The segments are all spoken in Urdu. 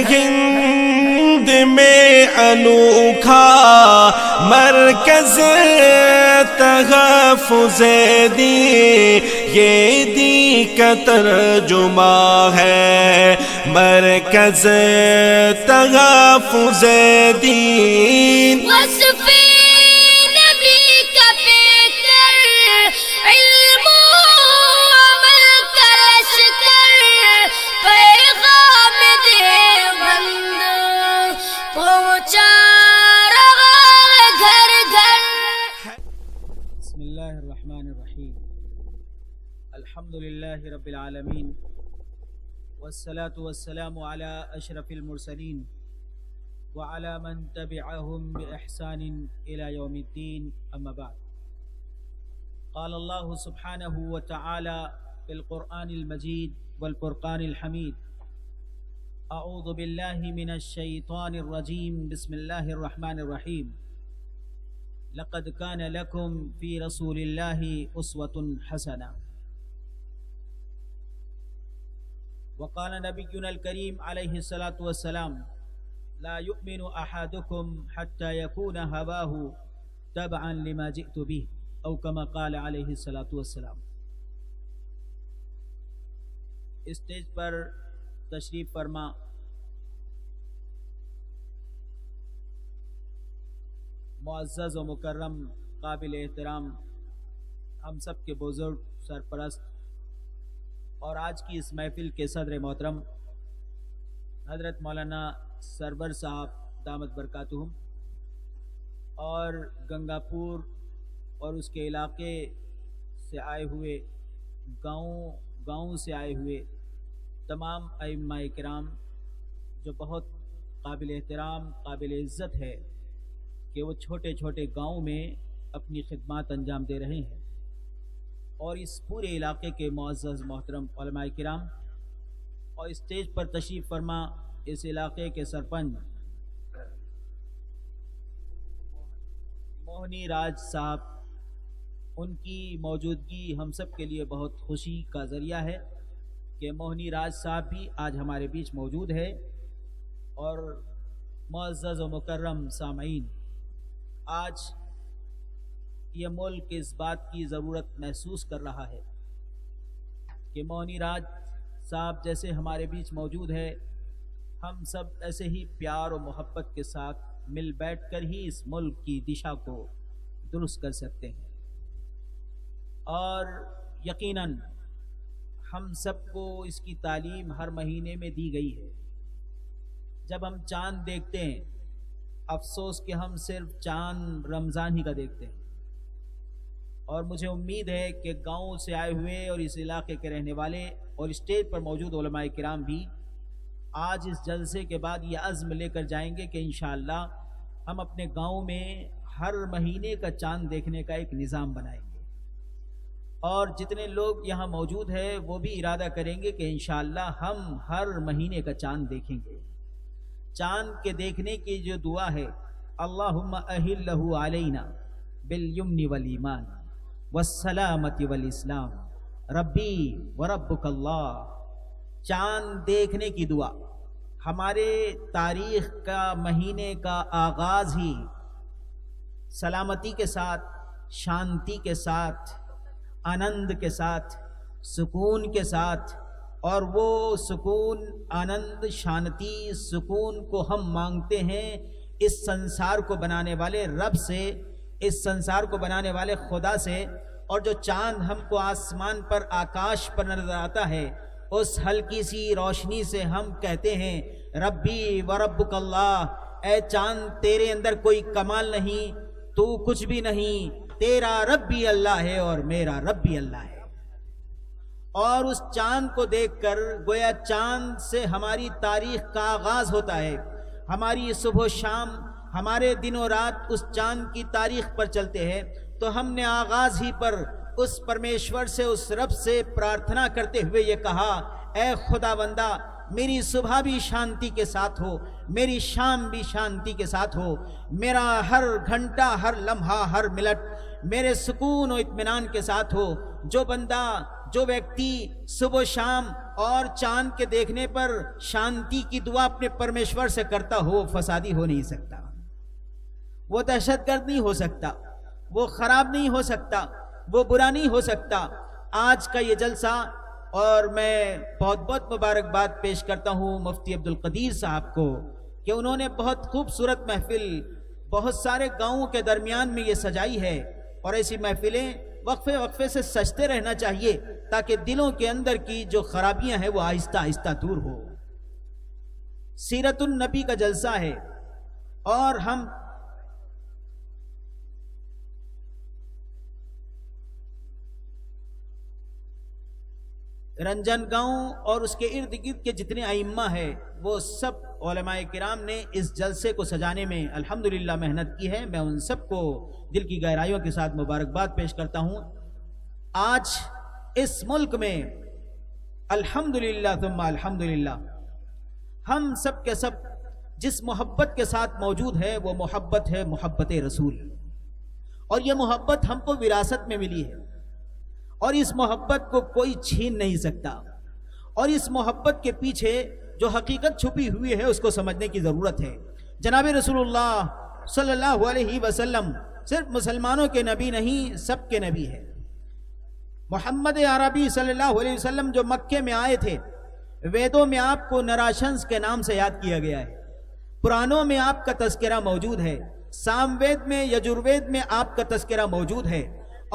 ہند میں انوکھا مرکز تحفظ دین، یہ دین کا ترجمہ ہے مرکز تحفظ دین۔ الحمدللہ رب العالمین والصلاة والسلام على اشرف المرسلین وعلى من تبعهم بإحسان الى يوم الدین، اما بعد۔ قال اللہ سبحانہ وتعالی في القرآن المجید والفرقان الحمید: اعوذ باللہ من الشیطان الرجیم، بسم اللہ الرحمن الرحیم۔ لقد كان لكم في رسول الله أسوة حسنة۔ وقال نبينا الكريم عليه الصلاة والسلام: لا يؤمن أحدكم حتى يكون هواه تبعا لما جئت به، أو كما قال عليه الصلاة والسلام۔ اسٹیج پر تشریف فرما معزز و مکرم قابل احترام ہم سب کے بزرگ سرپرست اور آج کی اس محفل کے صدر محترم حضرت مولانا سرور صاحب دامت برکاتہم، اور گنگاپور اور اس کے علاقے سے آئے ہوئے گاؤں سے آئے ہوئے تمام ائمہ کرام، جو بہت قابل احترام قابل عزت ہے کہ وہ چھوٹے چھوٹے گاؤں میں اپنی خدمات انجام دے رہے ہیں، اور اس پورے علاقے کے معزز محترم علماء کرام، اور اسٹیج پر تشریف فرما اس علاقے کے سرپنچ موہنی راج صاحب، ان کی موجودگی ہم سب کے لیے بہت خوشی کا ذریعہ ہے کہ موہنی راج صاحب بھی آج ہمارے بیچ موجود ہے۔ اور معزز و مکرم سامعین، آج یہ ملک اس بات کی ضرورت محسوس کر رہا ہے کہ موہنی راج صاحب جیسے ہمارے بیچ موجود ہے، ہم سب ایسے ہی پیار و محبت کے ساتھ مل بیٹھ کر ہی اس ملک کی دشا کو درست کر سکتے ہیں۔ اور یقیناً ہم سب کو اس کی تعلیم ہر مہینے میں دی گئی ہے۔ جب ہم چاند دیکھتے ہیں، افسوس کہ ہم صرف چاند رمضان ہی کا دیکھتے ہیں، اور مجھے امید ہے کہ گاؤں سے آئے ہوئے اور اس علاقے کے رہنے والے اور اسٹیج پر موجود علماء کرام بھی آج اس جلسے کے بعد یہ عزم لے کر جائیں گے کہ انشاءاللہ ہم اپنے گاؤں میں ہر مہینے کا چاند دیکھنے کا ایک نظام بنائیں گے، اور جتنے لوگ یہاں موجود ہیں وہ بھی ارادہ کریں گے کہ انشاءاللہ ہم ہر مہینے کا چاند دیکھیں گے۔ چاند کے دیکھنے کی جو دعا ہے، اللہم اہلہ علینا بالیمن والایمان والسلامت والاسلام ربی وربک اللہ۔ چاند دیکھنے کی دعا، ہمارے تاریخ کا مہینے کا آغاز ہی سلامتی کے ساتھ، شانتی کے ساتھ، آنند کے ساتھ، سکون کے ساتھ، اور وہ سکون، آنند، شانتی، سکون کو ہم مانگتے ہیں اس سنسار کو بنانے والے رب سے، اس سنسار کو بنانے والے خدا سے۔ اور جو چاند ہم کو آسمان پر، آکاش پر نظر آتا ہے، اس ہلکی سی روشنی سے ہم کہتے ہیں ربی وربک اللہ، اے چاند تیرے اندر کوئی کمال نہیں، تو کچھ بھی نہیں، تیرا رب بھی اللہ ہے اور میرا رب بھی اللہ ہے۔ اور اس چاند کو دیکھ کر گویا چاند سے ہماری تاریخ کا آغاز ہوتا ہے، ہماری صبح و شام، ہمارے دن و رات اس چاند کی تاریخ پر چلتے ہیں۔ تو ہم نے آغاز ہی پر اس پرمیشور سے، اس رب سے پرارتھنا کرتے ہوئے یہ کہا، اے خدا بندہ میری صبح بھی شانتی کے ساتھ ہو، میری شام بھی شانتی کے ساتھ ہو، میرا ہر گھنٹہ، ہر لمحہ، ہر منٹ میرے سکون و اطمینان کے ساتھ ہو۔ جو بندہ جو ویکتی صبح شام اور چاند کے دیکھنے پر شانتی کی دعا اپنے پرمیشور سے کرتا ہو، وہ فسادی ہو نہیں سکتا، وہ دہشت گرد نہیں ہو سکتا، وہ خراب نہیں ہو سکتا، وہ برا نہیں ہو سکتا۔ آج کا یہ جلسہ، اور میں بہت بہت مبارکباد پیش کرتا ہوں مفتی عبدالقدیر صاحب کو کہ انہوں نے بہت خوبصورت محفل بہت سارے گاؤں کے درمیان میں یہ سجائی ہے، اور ایسی محفلیں وقفے وقفے سے سجتے رہنا چاہیے تاکہ دلوں کے اندر کی جو خرابیاں ہیں وہ آہستہ آہستہ دور ہو۔ سیرت النبی کا جلسہ ہے، اور ہم رنجن گاؤں اور اس کے ارد گرد کے جتنے ائمہ ہیں وہ سب علماء کرام نے اس جلسے کو سجانے میں الحمدللہ محنت کی ہے۔ میں ان سب کو دل کی گہرائیوں کے ساتھ مبارکباد پیش کرتا ہوں۔ آج اس ملک میں الحمدللہ ثم الحمدللہ ہم سب کے سب جس محبت کے ساتھ موجود ہے وہ محبت ہے محبت رسول، اور یہ محبت ہم کو وراثت میں ملی ہے، اور اس محبت کو کوئی چھین نہیں سکتا، اور اس محبت کے پیچھے جو حقیقت چھپی ہوئی ہے اس کو سمجھنے کی ضرورت ہے۔ جناب رسول اللہ صلی اللہ علیہ وسلم صرف مسلمانوں کے نبی نہیں، سب کے نبی ہے۔ محمد عربی صلی اللہ علیہ وسلم جو مکے میں آئے تھے، ویدوں میں آپ کو نراشنس کے نام سے یاد کیا گیا ہے، پرانوں میں آپ کا تذکرہ موجود ہے، سام وید میں یجروید میں آپ کا تذکرہ موجود ہے،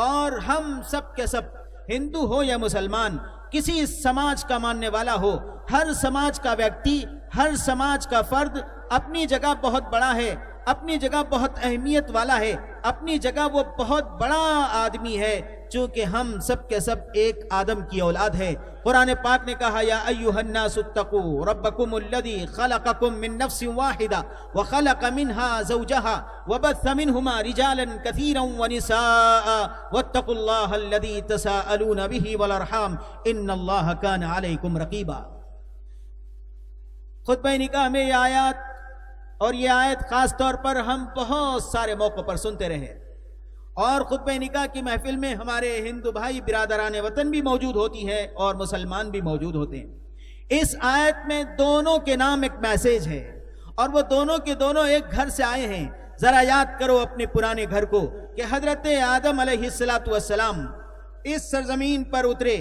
اور ہم سب کے سب ہندو ہو یا مسلمان، کسی سماج کا ماننے والا ہو، ہر سماج کا ویکتی، ہر سماج کا فرد اپنی جگہ بہت بڑا ہے، اپنی جگہ بہت اہمیت والا ہے، اپنی جگہ وہ بہت بڑا آدمی ہے، چونکہ ہم سب کے سب ایک آدم کی اولاد ہے۔ قرآن پاک نے کہا یا ایھا الناس اتقوا ربکم الذی خلقکم من نفس واحدہ وخلق منها زوجها وبث منهما رجالا كثيرا ونساء واتقوا الله الذي تساءلون به والارحام ان اللہ کان علیکم رقیبا۔ خطبہ نکاح میں یہ آیات اور یہ آیت خاص طور پر ہم بہت سارے موقع پر سنتے رہے، اور خطبہ نکاح کی محفل میں ہمارے ہندو بھائی برادران وطن بھی موجود ہوتی ہے اور مسلمان بھی موجود ہوتے ہیں۔ اس آیت میں دونوں کے نام ایک میسیج ہے، اور وہ دونوں کے دونوں ایک گھر سے آئے ہیں۔ ذرا یاد کرو اپنے پرانے گھر کو کہ حضرت آدم علیہ السلام اس سرزمین پر اترے،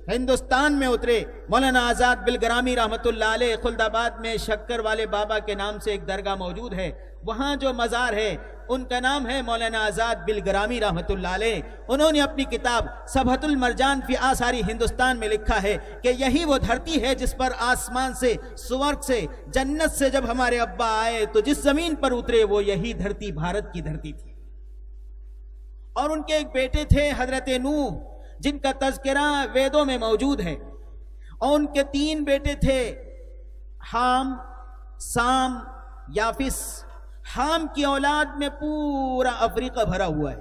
ہندوستان میں اترے۔ مولانا آزاد بلگرامی رحمت اللہ علیہ خلد آباد میں شکر والے بابا کے نام سے ایک درگاہ موجود ہے، وہاں جو مزار ہے ان کا نام ہے مولانا آزاد بلگرامی رحمت اللہ علیہ۔ انہوں نے اپنی کتاب سبحۃ المرجان فی آثار ہندوستان میں لکھا ہے کہ یہی وہ دھرتی ہے جس پر آسمان سے، سورگ سے، جنت سے جب ہمارے ابا آئے تو جس زمین پر اترے وہ یہی دھرتی بھارت کی دھرتی تھی۔ اور ان کے ایک بیٹے تھے حضرت نوح، جن کا تذکرہ ویدوں میں موجود ہے، اور ان کے 3 بیٹے تھے، حام، سام، یافس۔ حام کی اولاد میں پورا افریقہ بھرا ہوا ہے،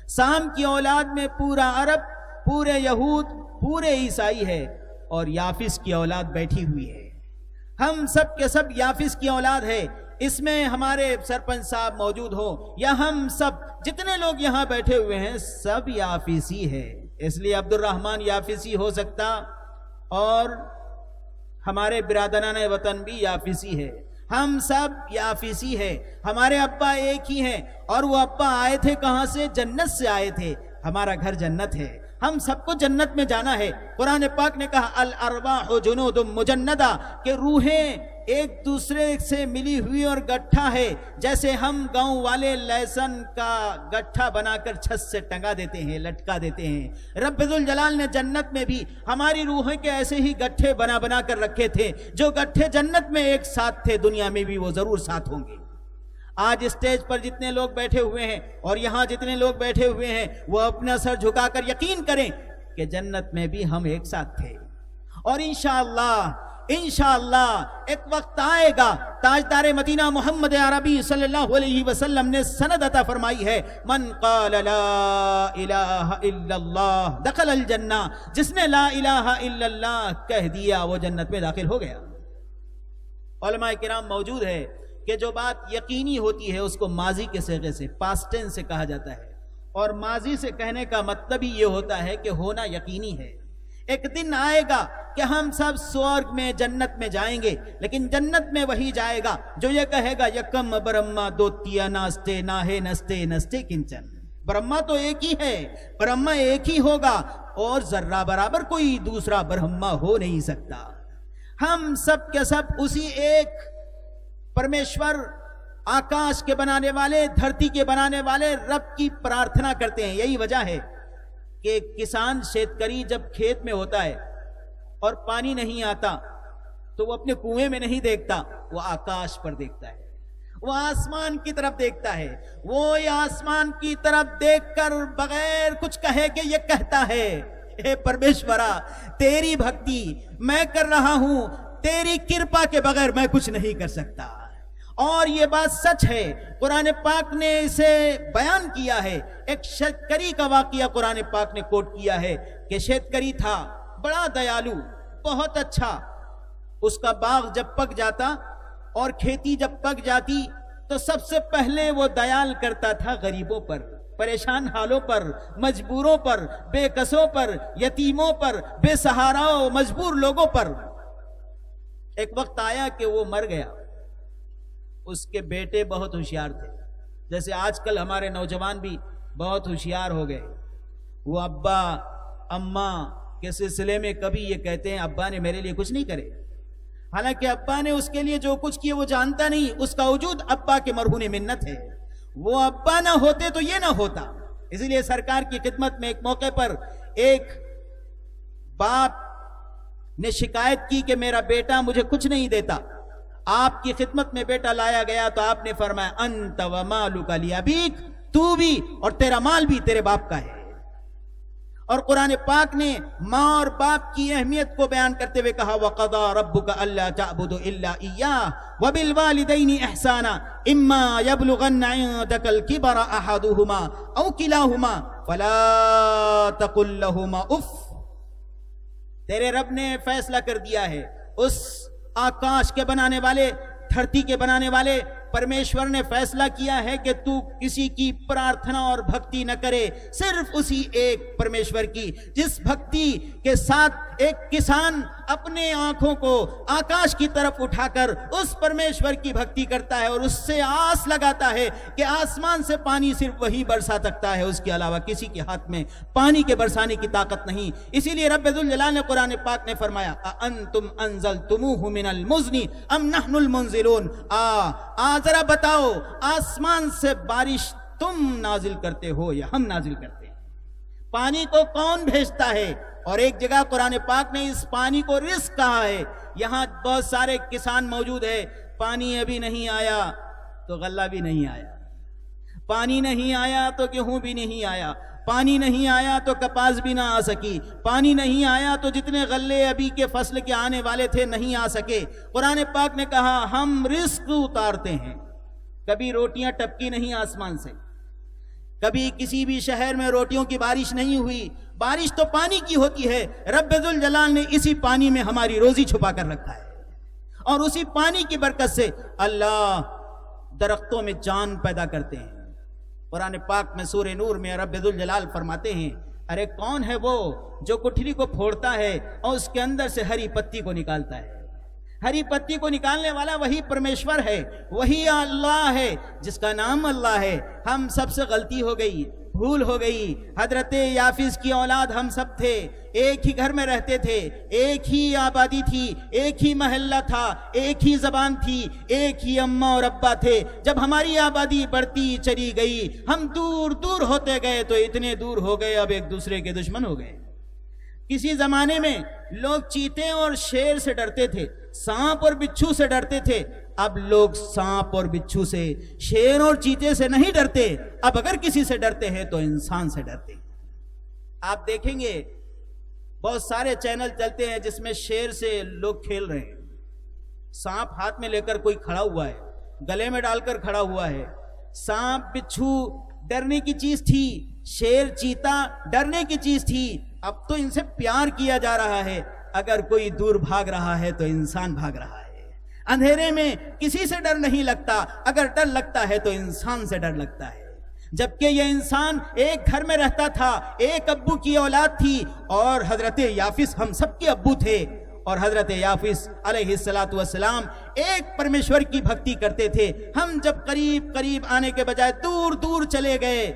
سام کی اولاد میں پورا عرب، پورے یہود، پورے عیسائی ہے، اور یافس کی اولاد بیٹھی ہوئی ہے۔ ہم سب کے سب یافس کی اولاد ہے۔ اس میں ہمارے سرپنچ صاحب موجود ہو یا ہم سب جتنے لوگ یہاں بیٹھے ہوئے ہیں سب یافسی ہے، اس لیے عبد الرحمن یافسی ہو سکتا، اور ہمارے برادران وطن بھی یافسی ہے، ہم سب یافسی ہے۔ ہمارے ابا ایک ہی ہیں، اور وہ ابا آئے تھے کہاں سے؟ جنت سے آئے تھے۔ ہمارا گھر جنت ہے، ہم سب کو جنت میں جانا ہے۔ قرآن پاک نے کہا الارواح جنود مجندہ، کہ روحیں ایک دوسرے سے ملی ہوئی اور گٹھا ہے، جیسے ہم گاؤں والے لہسن کا گٹھا بنا کر چھت سے ٹنگا دیتے ہیں، لٹکا دیتے ہیں۔ رب ذوالجلال نے جنت میں بھی ہماری روحیں کے ایسے ہی گٹھے بنا بنا کر رکھے تھے، جو گٹھے جنت میں ایک ساتھ تھے دنیا میں بھی وہ ضرور ساتھ ہوں گے۔ آج اسٹیج پر جتنے لوگ بیٹھے ہوئے ہیں اور یہاں جتنے لوگ بیٹھے ہوئے ہیں وہ اپنا سر جھکا کر یقین کریں کہ جنت میں بھی ہم ایک ساتھ تھے، اور انشاءاللہ ایک وقت آئے گا، تاجدار مدینہ محمد عربی صلی اللہ علیہ وسلم نے سند عطا فرمائی ہے، من قال لا الہ الا اللہ دخل الجنہ، جس نے لا الہ الا اللہ کہہ دیا وہ جنت میں داخل ہو گیا۔ علماء کرام موجود ہے کہ جو بات یقینی ہوتی ہے اس کو ماضی کے صیغے سے، پاسٹ ٹینس سے کہا جاتا ہے، اور ماضی سے کہنے کا مطلب ہی یہ ہوتا ہے کہ ہونا یقینی ہے۔ ایک دن آئے گا کہ ہم سب سورگ میں جنت میں جائیں گے، لیکن جنت میں وہی جائے گا جو یہ کہے گا یکم برہما دوتیا ناستے ناہے نستے نستے کنچن۔ برہما تو ایک ہی ہے، برہما ایک ہی ہوگا اور ذرہ برابر کوئی دوسرا برہما ہو نہیں سکتا۔ ہم سب کے سب اسی ایک پرمیشور، آکاش کے بنانے والے، دھرتی کے بنانے والے رب کی پرارتھنا کرتے ہیں۔ یہی وجہ ہے کہ کسان شیتکری جب کھیت میں ہوتا ہے اور پانی نہیں آتا تو وہ اپنے کنویں میں نہیں دیکھتا، وہ آکاش پر دیکھتا ہے، وہ آسمان کی طرف دیکھتا ہے۔ وہ آسمان کی طرف دیکھ کر بغیر کچھ کہے کہ یہ کہتا ہے اے پرمیشورا تیری بھکتی میں کر رہا ہوں، تیری کرپا کے بغیر میں کچھ نہیں کر سکتا۔ اور یہ بات سچ ہے، قرآن پاک نے اسے بیان کیا ہے۔ ایک شیتکری کا واقعہ قرآن پاک نے کوٹ کیا ہے کہ شیتکری تھا بڑا دیالو، بہت اچھا۔ اس کا باغ جب پک جاتا اور کھیتی جب پک جاتی تو سب سے پہلے وہ دیال کرتا تھا غریبوں پر، پریشان حالوں پر، مجبوروں پر، بے کسوں پر، یتیموں پر، بے سہاراؤں مجبور لوگوں پر۔ ایک وقت آیا کہ وہ مر گیا۔ اس کے بیٹے بہت ہوشیار تھے، جیسے آج کل ہمارے نوجوان بھی بہت ہوشیار ہو گئے۔ وہ ابا اماں کے سلسلے میں کبھی یہ کہتے ہیں ابا نے میرے لیے کچھ نہیں کرے، حالانکہ ابا نے اس کے لیے جو کچھ کیا وہ جانتا نہیں، اس کا وجود ابا کے مرہون منت ہے۔ وہ ابا نہ ہوتے تو یہ نہ ہوتا۔ اسی لیے سرکار کی خدمت میں ایک موقع پر ایک باپ نے شکایت کی کہ میرا بیٹا مجھے کچھ نہیں دیتا۔ آپ کی خدمت میں بیٹا لایا گیا تو آپ نے فرمایا انت و مالک لابیک، تو بھی اور تیرا مال بھی تیرے باپ کا ہے۔ اور قرآن پاک نے ماں اور باپ کی اہمیت کو بیان کرتے ہوئے کہا وَقَضَى رَبُّكَ أَلَّا تَعْبُدُوا إِلَّا إِيَّاهُ وَبِالْوَالِدَيْنِ إِحْسَانًا إِمَّا يَبْلُغَنَّ عِندَكَ الْكِبَرَ أَحَدُهُمَا أَوْ كِلَاهُمَا فَلَا تَقُل لَّهُمَا اُفٍّ۔ تیرے رب نے فیصلہ کر دیا ہے، اس آکاش کے بنانے والے، دھرتی کے بنانے والے پرمیشور نے فیصلہ کیا ہے کہ تو کسی کی پرارتھنا اور بھکتی نہ کرے، صرف اسی ایک پرمیشور کی، جس بھکتی کے ساتھ ایک کسان اپنے آنکھوں کو آکاش کی طرف اٹھا کر اس پرمیشور کی بھکتی کرتا ہے اور اس سے آس لگاتا ہے کہ آسمان سے پانی صرف وہی برسا سکتا ہے، اس کے علاوہ کسی کے ہاتھ میں پانی کے برسانے کی طاقت نہیں۔ اسی لیے رب ذوالجلال نے قرآن پاک نے فرمایا اَأَنْتُمْ أَنزَلْتُمُوهُ مِنَ الْمُزْنِ أَمْ نَحْنُ الْمُنزِلُونَ ذرا بتاؤ آسمان سے بارش تم نازل کرتے ہو یا ہم نازل کرتے ہیں؟ پانی کو کون بھیجتا ہے؟ اور ایک جگہ قرآن پاک نے اس پانی کو رزق کہا ہے۔ یہاں بہت سارے کسان موجود ہیں، پانی ابھی نہیں آیا تو غلہ بھی نہیں آیا، پانی نہیں آیا تو گیہوں بھی نہیں آیا، پانی نہیں آیا تو کپاس بھی نہ آ سکی، پانی نہیں آیا تو جتنے غلے ابھی کے فصل کے آنے والے تھے نہیں آ سکے۔ قرآن پاک نے کہا ہم رزق اتارتے ہیں۔ کبھی روٹیاں ٹپکی نہیں آسمان سے، کبھی کسی بھی شہر میں روٹیوں کی بارش نہیں ہوئی، بارش تو پانی کی ہوتی ہے۔ رب ذوالجلال نے اسی پانی میں ہماری روزی چھپا کر رکھا ہے، اور اسی پانی کی برکت سے اللہ درختوں میں جان پیدا کرتے ہیں۔ قرآن پاک میں سورہ نور میں رب ذوالجلال فرماتے ہیں ارے کون ہے وہ جو گٹھلی کو پھوڑتا ہے اور اس کے اندر سے ہری پتی کو نکالتا ہے؟ ہری پتی کو نکالنے والا وہی پرمیشور ہے، وہی اللہ ہے جس کا نام اللہ ہے۔ ہم سب سے غلطی ہو گئی، بھول ہو گئی۔ حضرت یافس کی اولاد ہم سب تھے، ایک ہی گھر میں رہتے تھے، ایک ہی آبادی تھی، ایک ہی محلہ تھا، ایک ہی زبان تھی، ایک ہی اماں اور ابا تھے۔ جب ہماری آبادی بڑھتی چلی گئی، ہم دور دور ہوتے گئے تو اتنے دور ہو گئے اب ایک دوسرے کے دشمن ہو گئے۔ کسی زمانے میں لوگ چیتے اور شیر سے ڈرتے تھے، سانپ اور بچھو سے ڈرتے تھے، اب لوگ سانپ اور بچھو سے، شیر اور چیتے سے نہیں ڈرتے، اب اگر کسی سے ڈرتے ہیں تو انسان سے ڈرتے ہیں۔ آپ دیکھیں گے بہت سارے چینل چلتے ہیں جس میں شیر سے لوگ کھیل رہے ہیں، سانپ ہاتھ میں لے کر کوئی کھڑا ہوا ہے، گلے میں ڈال کر کھڑا ہوا ہے۔ سانپ بچھو ڈرنے کی چیز تھی، شیر چیتا ڈرنے کی چیز تھی، اب تو ان سے پیار کیا جا رہا ہے۔ اگر کوئی دور بھاگ رہا ہے تو انسان بھاگ رہا ہے۔ اندھیرے میں کسی سے ڈر نہیں لگتا، اگر ڈر لگتا ہے تو انسان سے ڈر لگتا ہے۔ جبکہ یہ انسان ایک گھر میں رہتا تھا، ایک ابو کی اولاد تھی، اور حضرت یافس ہم سب کے ابو تھے، اور حضرت یافس علیہ السلام ایک پرمیشور کی بھکتی کرتے تھے۔ ہم جب قریب قریب آنے کے بجائے دور دور چلے گئے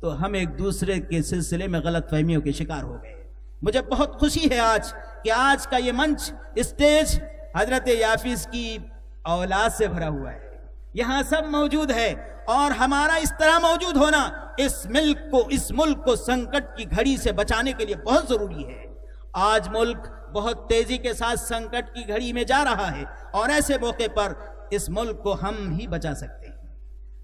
تو ہم ایک دوسرے کے سلسلے میں غلط فہمیوں کے شکار ہو گئے۔ مجھے بہت خوشی ہے آج کہ آج کا یہ منچ، اسٹیج حضرت یافس کی اولاد سے بھرا ہوا ہے، یہاں سب موجود ہے، اور ہمارا اس طرح موجود ہونا اس ملک کو سنکٹ کی گھڑی سے بچانے کے لیے بہت ضروری ہے۔ آج ملک بہت تیزی کے ساتھ سنکٹ کی گھڑی میں جا رہا ہے، اور ایسے موقع پر اس ملک کو ہم ہی بچا سکتے ہیں،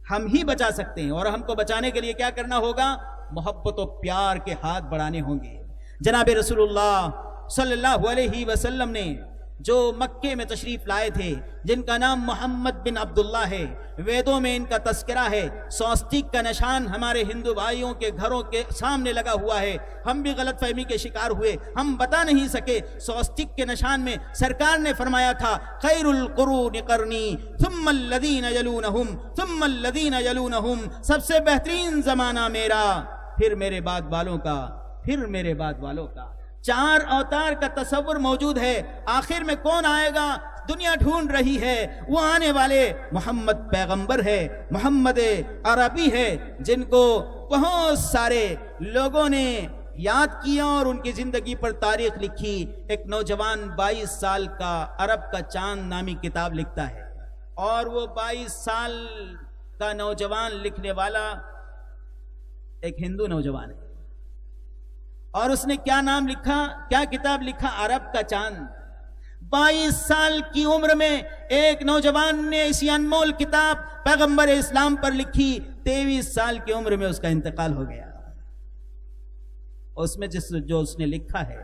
ہم ہی بچا سکتے ہیں۔ اور ہم کو بچانے کے لیے کیا کرنا ہوگا؟ محبت و پیار کے ہاتھ بڑھانے ہوں گے۔ جناب رسول اللہ صلی اللہ علیہ وسلم نے جو مکے میں تشریف لائے تھے، جن کا نام محمد بن عبداللہ ہے، ویدوں میں ان کا تذکرہ ہے، سوستک کا نشان ہمارے ہندو بھائیوں کے گھروں کے سامنے لگا ہوا ہے۔ ہم بھی غلط فہمی کے شکار ہوئے، ہم بتا نہیں سکے۔ سوستک کے نشان میں سرکار نے فرمایا تھا خیر القرون قرنی ثم الذین یلونہم ثم الذین یلونہم، سب سے بہترین زمانہ میرا، پھر میرے بعد والوں کا، پھر میرے بعد والوں کا۔ چار اوتار کا تصور موجود ہے، آخر میں کون آئے گا دنیا ڈھونڈ رہی ہے، وہ آنے والے محمد پیغمبر ہے، محمد عربی ہے، جن کو بہت سارے لوگوں نے یاد کیا اور ان کی زندگی پر تاریخ لکھی۔ ایک نوجوان 22 سال کا عرب کا چاند نامی کتاب لکھتا ہے، اور وہ 22 سال کا نوجوان لکھنے والا ایک ہندو نوجوان ہے، اور اس نے کیا نام لکھا، کیا کتاب لکھا؟ عرب کا چاند۔ 22 سال کی عمر میں ایک نوجوان نے ایسی انمول کتاب پیغمبر اسلام پر لکھی، 23 سال کی عمر میں اس کا انتقال ہو گیا۔ اس میں جو اس نے لکھا ہے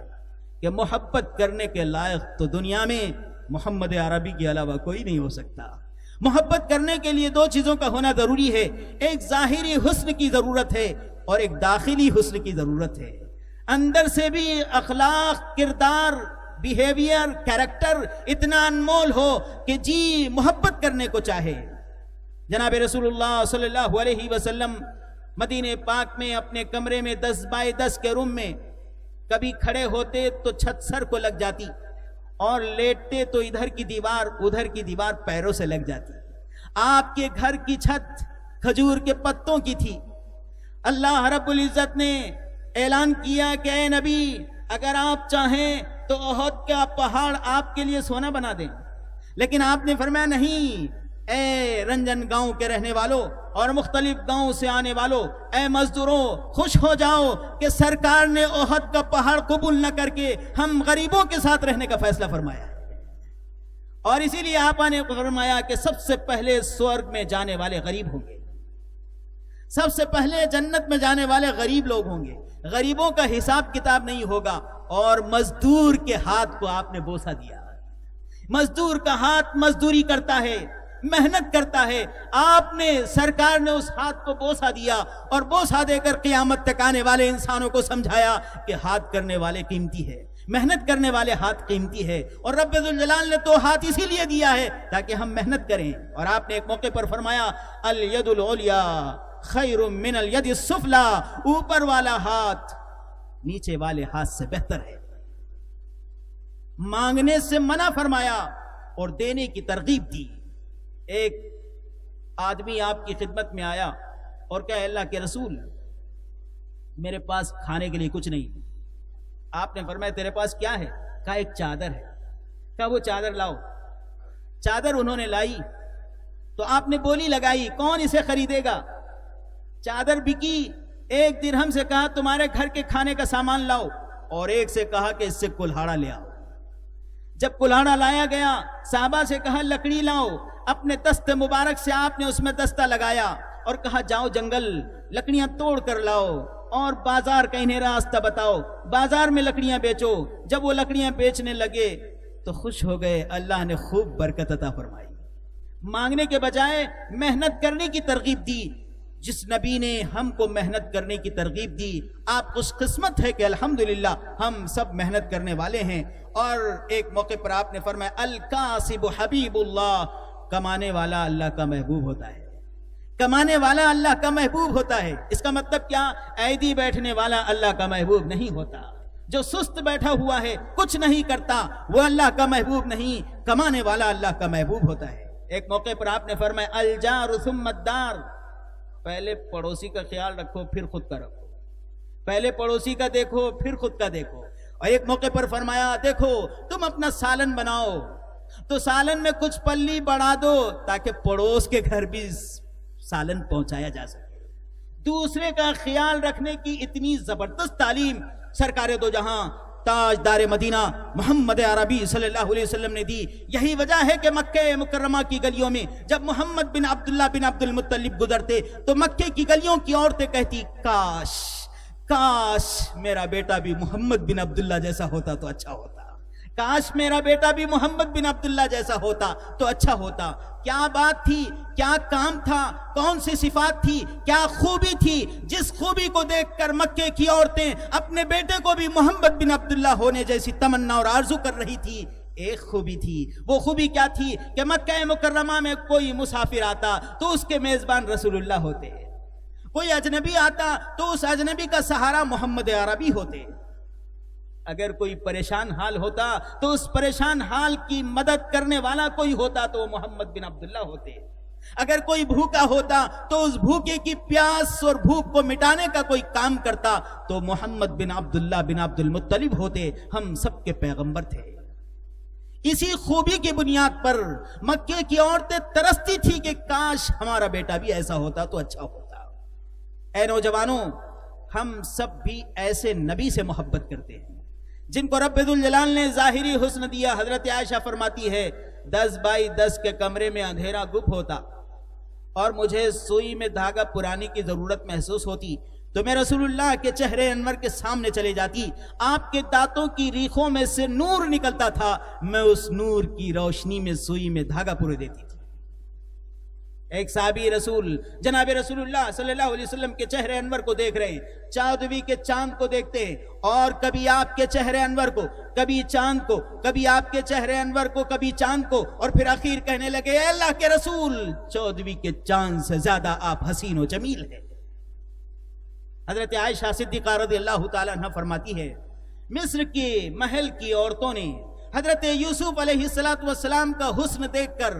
کہ محبت کرنے کے لائق تو دنیا میں محمد عربی کے علاوہ کوئی نہیں ہو سکتا۔ محبت کرنے کے لیے دو چیزوں کا ہونا ضروری ہے، ایک ظاہری حسن کی ضرورت ہے اور ایک داخلی حسن کی ضرورت ہے۔ اندر سے بھی اخلاق، کردار، بیہیویئر، کیریکٹر اتنا انمول ہو کہ جی محبت کرنے کو چاہے۔ جناب رسول اللہ صلی اللہ علیہ وسلم مدینہ پاک میں اپنے کمرے میں 10 بائی 10 کے روم میں کبھی کھڑے ہوتے تو چھت سر کو لگ جاتی، اور لیٹتے تو ادھر کی دیوار ادھر کی دیوار پیروں سے لگ جاتی۔ آپ کے گھر کی چھت کھجور کے پتوں کی تھی۔ اللہ رب العزت نے اعلان کیا کہ اے نبی، اگر آپ چاہیں تو احد کا پہاڑ آپ کے لیے سونا بنا دیں، لیکن آپ نے فرمایا نہیں، اے رنجن گاؤں کے رہنے والوں اور مختلف گاؤں سے آنے والوں، اے مزدوروں، خوش ہو جاؤ کہ سرکار نے احد کا پہاڑ قبول نہ کر کے ہم غریبوں کے ساتھ رہنے کا فیصلہ فرمایا ہے۔ اور اسی لیے آپ نے فرمایا کہ سب سے پہلے سورگ میں جانے والے غریب ہوں گے، سب سے پہلے جنت میں جانے والے غریب لوگ ہوں گے، غریبوں کا حساب کتاب نہیں ہوگا۔ اور مزدور کے ہاتھ کو آپ نے بوسہ دیا، مزدور کا ہاتھ مزدوری کرتا ہے، محنت کرتا ہے، آپ نے سرکار نے اس ہاتھ کو بوسہ دیا، اور بوسہ دے کر قیامت تک آنے والے انسانوں کو سمجھایا کہ ہاتھ کرنے والے قیمتی ہے، محنت کرنے والے ہاتھ قیمتی ہے، اور رب ذوالجلال نے تو ہاتھ اسی لیے دیا ہے تاکہ ہم محنت کریں۔ اور آپ نے ایک موقع پر فرمایا الید العلیا خیر من الید السفلی، اوپر والا ہاتھ نیچے والے ہاتھ سے بہتر ہے۔ مانگنے سے منع فرمایا اور دینے کی ترغیب دی۔ ایک آدمی آپ کی خدمت میں آیا اور کہا اللہ کے رسول، میرے پاس کھانے کے لیے کچھ نہیں۔ آپ نے فرمایا تیرے پاس کیا ہے؟ کہا ایک چادر ہے۔ کہا وہ چادر لاؤ۔ چادر انہوں نے لائی تو آپ نے بولی لگائی، کون اسے خریدے گا؟ چادر بکی۔ ایک درہم سے کہا تمہارے گھر کے کھانے کا سامان لاؤ، اور ایک سے کہا کہ اس سے کلہاڑا لے آؤ۔ جب کلہاڑا لایا گیا، صحابہ سے کہا لکڑی لاؤ۔ اپنے دست مبارک سے آپ نے اس میں دستہ لگایا اور کہا جاؤ جنگل لکڑیاں توڑ کر لاؤ اور بازار کا انہیں راستہ بتاؤ، بازار میں لکڑیاں بیچو۔ جب وہ لکڑیاں بیچنے لگے تو خوش ہو گئے، اللہ نے خوب برکت عطا فرمائی۔ مانگنے کے بجائے محنت کرنے کی ترغیب دی۔ جس نبی نے ہم کو محنت کرنے کی ترغیب دی، آپ خوش قسمت ہے کہ الحمدللہ ہم سب محنت کرنے والے ہیں۔ اور ایک موقع پر آپ نے فرمایا الکاسب حبیب اللہ، کمانے والا اللہ کا محبوب ہوتا ہے۔ کمانے والا اللہ کا محبوب ہوتا ہے. اس کا مطلب کیا؟ ایدی بیٹھنے والا اللہ کا محبوب نہیں ہوتا. جو سست بیٹھا ہوا ہے کچھ نہیں کرتا وہ اللہ کا محبوب نہیں. کمانے والا اللہ کا محبوب ہوتا ہے. ایک موقع پر آپ نے فرمایا الجار ثم الدار، پہلے پڑوسی کا خیال رکھو پھر خود کا رکھو. پہلے پڑوسی کا دیکھو پھر خود کا دیکھو. اور ایک موقع پر فرمایا دیکھو تم اپنا سالن بناؤ تو سالن میں کچھ پلی بڑھا دو تاکہ پڑوس کے گھر بھی سالن پہنچایا جا سکے. دوسرے کا خیال رکھنے کی اتنی زبردست تعلیم سرکار دو جہاں تاجدار مدینہ محمد عربی صلی اللہ علیہ وسلم نے دی. یہی وجہ ہے کہ مکہ مکرمہ کی گلیوں میں جب محمد بن عبداللہ بن عبد المطلب گزرتے تو مکے کی گلیوں کی عورتیں کہتی کاش کاش میرا بیٹا بھی محمد بن عبداللہ جیسا ہوتا تو اچھا ہوتا. کاش میرا بیٹا بھی محمد بن عبداللہ جیسا ہوتا تو اچھا ہوتا. کیا بات تھی، کیا کام تھا، کون سی صفات تھی، کیا خوبی تھی جس خوبی کو دیکھ کر مکے کی عورتیں اپنے بیٹے کو بھی محمد بن عبداللہ ہونے جیسی تمنا اور آرزو کر رہی تھی. ایک خوبی تھی. وہ خوبی کیا تھی کہ مکہ مکرمہ میں کوئی مسافر آتا تو اس کے میزبان رسول اللہ ہوتے. کوئی اجنبی آتا تو اس اجنبی کا سہارا محمد عربی ہوتے. اگر کوئی پریشان حال ہوتا تو اس پریشان حال کی مدد کرنے والا کوئی ہوتا تو وہ محمد بن عبداللہ ہوتے. اگر کوئی بھوکا ہوتا تو اس بھوکے کی پیاس اور بھوک کو مٹانے کا کوئی کام کرتا تو محمد بن عبداللہ بن عبد المطلب ہوتے. ہم سب کے پیغمبر تھے. اسی خوبی کی بنیاد پر مکے کی عورتیں ترستی تھی کہ کاش ہمارا بیٹا بھی ایسا ہوتا تو اچھا ہوتا. اے نوجوانوں، ہم سب بھی ایسے نبی سے محبت کرتے ہیں جن کو رب ذوالجلال نے ظاہری حسن دیا. حضرت عائشہ فرماتی ہے 10 بائی 10 کے کمرے میں اندھیرا گپ ہوتا اور مجھے سوئی میں دھاگا پرانے کی ضرورت محسوس ہوتی تو میں رسول اللہ کے چہرے انور کے سامنے چلے جاتی. آپ کے دانتوں کی ریخوں میں سے نور نکلتا تھا، میں اس نور کی روشنی میں سوئی میں دھاگا پرو دیتی تھی. ایک صحابی رسول جناب رسول اللہ صلی اللہ علیہ وسلم کے چہرے انور کو دیکھ رہے ہیں، چودھویں کے چاند کو دیکھتے ہیں اور کبھی آپ کے چہرے انور کو، کبھی چاند کو، کبھی آپ کے چہرے انور کو، کبھی چاند کو، اور پھر اخیر کہنے لگے اے اللہ کے رسول، چودھویں کے چاند سے زیادہ آپ حسین و جمیل ہیں. حضرت عائشہ صدیقہ رضی اللہ تعالیٰ عنہ فرماتی ہے مصر کے محل کی عورتوں نے حضرت یوسف علیہ السلام کا حسن دیکھ کر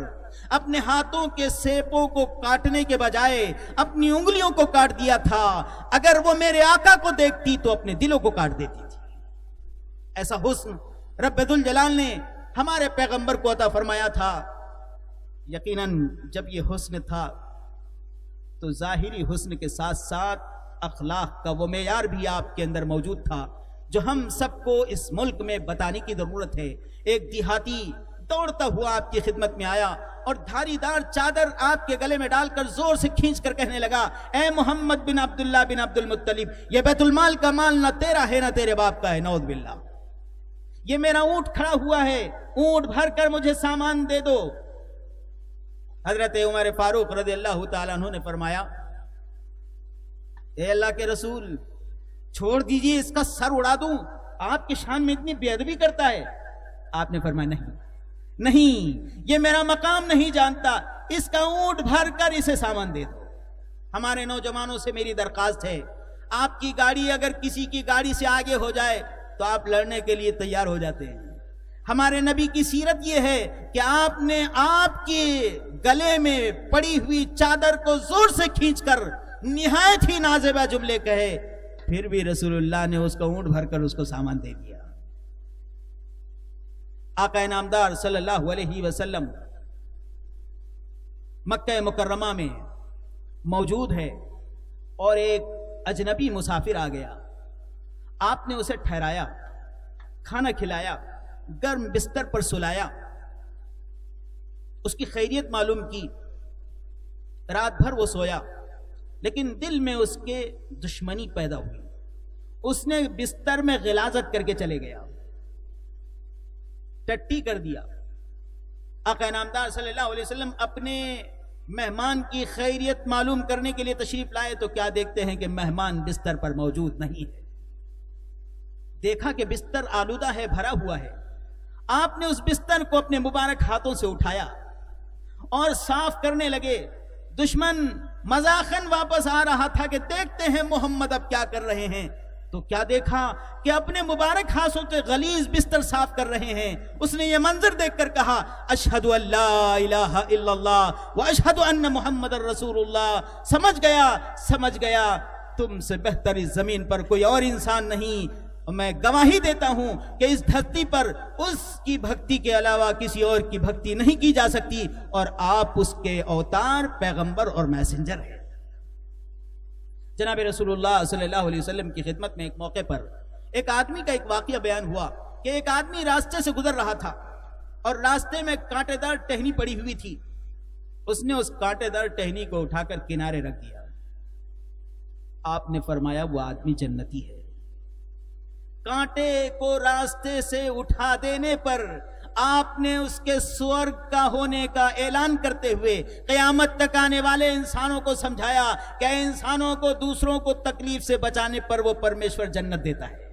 اپنے ہاتھوں کے سیپوں کو کاٹنے کے بجائے اپنی انگلیوں کو کاٹ دیا تھا. اگر وہ میرے آقا کو دیکھتی تو اپنے دلوں کو کاٹ دیتی تھی. ایسا حسن رب ذوالجلال نے ہمارے پیغمبر کو عطا فرمایا تھا. یقیناً جب یہ حسن تھا تو ظاہری حسن کے ساتھ ساتھ اخلاق کا وہ معیار بھی آپ کے اندر موجود تھا جو ہم سب کو اس ملک میں بتانے کی ضرورت ہے. ایک دیہاتی دوڑتا ہوا آپ کی خدمت میں آیا اور دھاری دار چادر آپ کے گلے میں ڈال کر زور سے کھینچ کر کہنے لگا اے محمد بن عبداللہ بن عبد المطلب، یہ بیت المال کا مال نہ تیرا ہے نہ تیرے باپ کا ہے، نعوذ باللہ. یہ میرا اونٹ کھڑا ہوا ہے، اونٹ بھر کر مجھے سامان دے دو. حضرت عمر فاروق رضی اللہ تعالیٰ عنہ نے فرمایا اے اللہ کے رسول چھوڑ دیجئے، اس کا سر اڑا دوں، آپ کی شان میں اتنی بے ادبی کرتا ہے. آپ نے فرمایا نہیں، یہ میرا مقام نہیں جانتا، اس کا اونٹ بھر کر اسے سامان دے دو. ہمارے نوجوانوں سے میری درخواست ہے، آپ کی گاڑی اگر کسی کی گاڑی سے آگے ہو جائے تو آپ لڑنے کے لیے تیار ہو جاتے ہیں. ہمارے نبی کی سیرت یہ ہے کہ آپ نے آپ کے گلے میں پڑی ہوئی چادر کو زور سے کھینچ کر نہایت ہی نازیبہ جملے کہے، پھر بھی رسول اللہ نے اس کو اونٹ بھر کر اس کو سامان دے دیا. آقا انعامدار صلی اللہ علیہ وسلم مکہ مکرمہ میں موجود ہے اور ایک اجنبی مسافر آ گیا. آپ نے اسے ٹھہرایا، کھانا کھلایا، گرم بستر پر سلایا، اس کی خیریت معلوم کی. رات بھر وہ سویا لیکن دل میں اس کے دشمنی پیدا ہوئی. اس نے بستر میں غلاظت کر کے چلے گیا، ٹٹی کر دیا. آقا انعامدار صلی اللہ علیہ وسلم اپنے مہمان کی خیریت معلوم کرنے کے لیے تشریف لائے تو کیا دیکھتے ہیں کہ مہمان بستر پر موجود نہیں ہے. دیکھا کہ بستر آلودہ ہے، بھرا ہوا ہے. آپ نے اس بستر کو اپنے مبارک ہاتھوں سے اٹھایا اور صاف کرنے لگے. دشمن مزاخن واپس آ رہا تھا کہ دیکھتے ہیں محمد اب کیا کر رہے ہیں، تو کیا دیکھا کہ اپنے مبارک ہاتھوں سے غلیظ بستر صاف کر رہے ہیں۔ اس نے یہ منظر دیکھ کر کہا اشہد ان لا الہ الا اللہ واشہد ان محمد رسول اللہ۔ سمجھ گیا تم سے بہتر اس زمین پر کوئی اور انسان نہیں، اور میں گواہی دیتا ہوں کہ اس دھرتی پر اس کی بھکتی کے علاوہ کسی اور کی بھکتی نہیں کی جا سکتی، اور آپ اس کے اوتار، پیغمبر اور میسنجر ہیں۔ جناب رسول اللہ صلی اللہ علیہ وسلم کی خدمت میں ایک موقع پر ایک آدمی کا ایک واقعہ بیان ہوا کہ ایک آدمی راستے سے گزر رہا تھا اور راستے میں کانٹے دار ٹہنی پڑی ہوئی تھی۔ اس نے اس کانٹے دار ٹہنی کو اٹھا کر کنارے رکھ دیا۔ آپ نے فرمایا وہ آدمی جنتی ہے۔ کانٹے کو راستے سے اٹھا دینے پر آپ نے اس کے سورگ کا ہونے کا اعلان کرتے ہوئے قیامت تک آنے والے انسانوں کو سمجھایا کہ انسانوں کو دوسروں کو تکلیف سے بچانے پر وہ پرمیشور جنت دیتا ہے،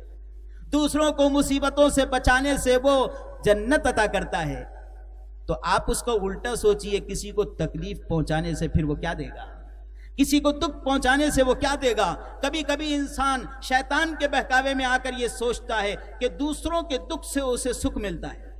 دوسروں کو مصیبتوں سے بچانے سے وہ جنت عطا کرتا ہے۔ تو آپ اس کو الٹا سوچئے، کسی کو تکلیف پہنچانے سے پھر وہ کیا دے گا، کسی کو دکھ پہنچانے سے وہ کیا دے گا۔ کبھی کبھی انسان شیطان کے بہکاوے میں آ کر یہ سوچتا ہے کہ دوسروں کے دکھ سے اسے سکھ ملتا ہے،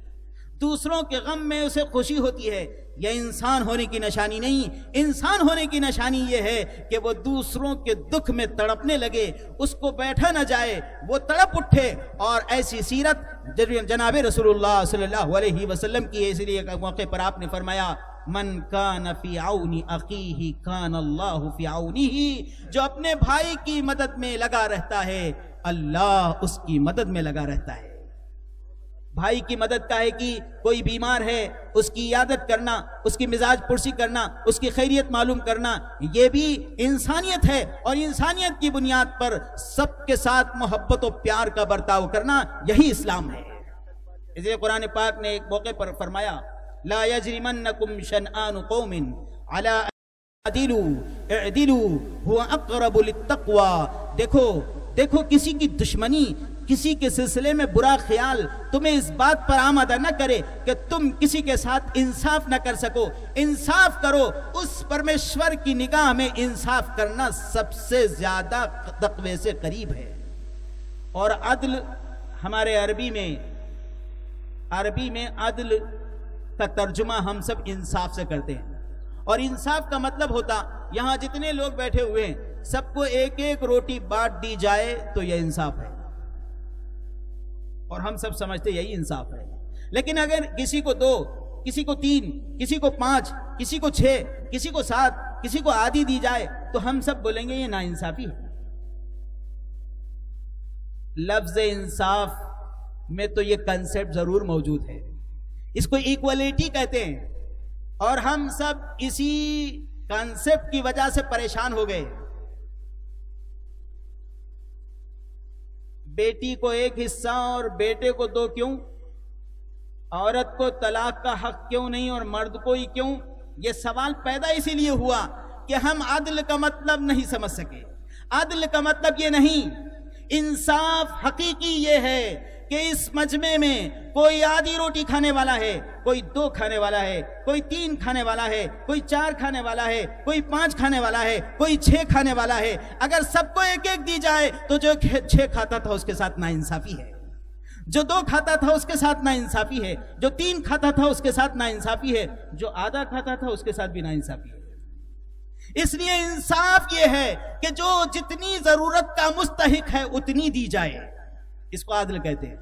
دوسروں کے غم میں اسے خوشی ہوتی ہے۔ یہ انسان ہونے کی نشانی نہیں، انسان ہونے کی نشانی یہ ہے کہ وہ دوسروں کے دکھ میں تڑپنے لگے، اس کو بیٹھا نہ جائے، وہ تڑپ اٹھے۔ اور ایسی سیرت جناب رسول اللہ صلی اللہ علیہ وسلم کی ہے۔ اس لیے موقع پر آپ نے فرمایا من کان فی عون اخیہ کان اللہ فی عونہ، جو اپنے بھائی کی مدد میں لگا رہتا ہے اللہ اس کی مدد میں لگا رہتا ہے۔ بھائی کی مدد کا ہے کہ کوئی بیمار ہے اس کی عیادت کرنا، اس کی مزاج پرسی کرنا، اس کی خیریت معلوم کرنا، یہ بھی انسانیت ہے، اور انسانیت کی بنیاد پر سب کے ساتھ محبت و پیار کا برتاؤ کرنا یہی اسلام ہے۔ اس لیے قرآن پاک نے ایک موقع پر فرمایا لا یجرمنکم شنآن قوم علی اعدلوا اعدلوا هو اقرب للتقوی۔ دیکھو کسی کی دشمنی، کسی کے سلسلے میں برا خیال تمہیں اس بات پر آمادہ نہ کرے کہ تم کسی کے ساتھ انصاف نہ کر سکو۔ انصاف کرو، اس پرمیشور کی نگاہ میں انصاف کرنا سب سے زیادہ تقوی سے قریب ہے۔ اور عدل ہمارے عربی میں عدل کا ترجمہ ہم سب انصاف سے کرتے ہیں، اور انصاف کا مطلب ہوتا یہاں جتنے لوگ بیٹھے ہوئے ہیں سب کو ایک ایک روٹی بانٹ دی جائے تو یہ انصاف ہے، اور ہم سب سمجھتے یہی انصاف ہے۔ لیکن اگر کسی کو 2، کسی کو 3، کسی کو 5، کسی کو 6، کسی کو 7، کسی کو آدھی دی جائے تو ہم سب بولیں گے یہ ناانصافی ہے۔ لفظ انصاف میں تو یہ کنسیپٹ ضرور موجود ہے، اس کو ایکولیٹی کہتے ہیں، اور ہم سب اسی کنسیپٹ کی وجہ سے پریشان ہو گئے۔ بیٹی کو ایک حصہ اور بیٹے کو 2 کیوں؟ عورت کو طلاق کا حق کیوں نہیں اور مرد کو ہی کیوں؟ یہ سوال پیدا اسی لیے ہوا کہ ہم عدل کا مطلب نہیں سمجھ سکے۔ عدل کا مطلب یہ نہیں، انصاف حقیقی یہ ہے کہ اس مجمع میں کوئی آدھی روٹی کھانے والا ہے، کوئی 2 کھانے والا ہے، کوئی 3 کھانے والا ہے، کوئی 4 کھانے والا ہے، کوئی 5 کھانے والا ہے، کوئی 6 کھانے والا ہے۔ اگر سب کو ایک ایک دی جائے تو جو 6 کھاتا تھا اس کے ساتھ ناانصافی ہے، جو 2 کھاتا تھا اس کے ساتھ ناانصافی ہے، جو 3 کھاتا تھا اس کے ساتھ ناانصافی ہے، جو آدھا کھاتا تھا اس کے ساتھ بھی ناانصافی ہے۔ اس لیے انصاف یہ ہے کہ جو جتنی ضرورت کا مستحق ہے اتنی دی جائے، اس کو عدل کہتے ہیں۔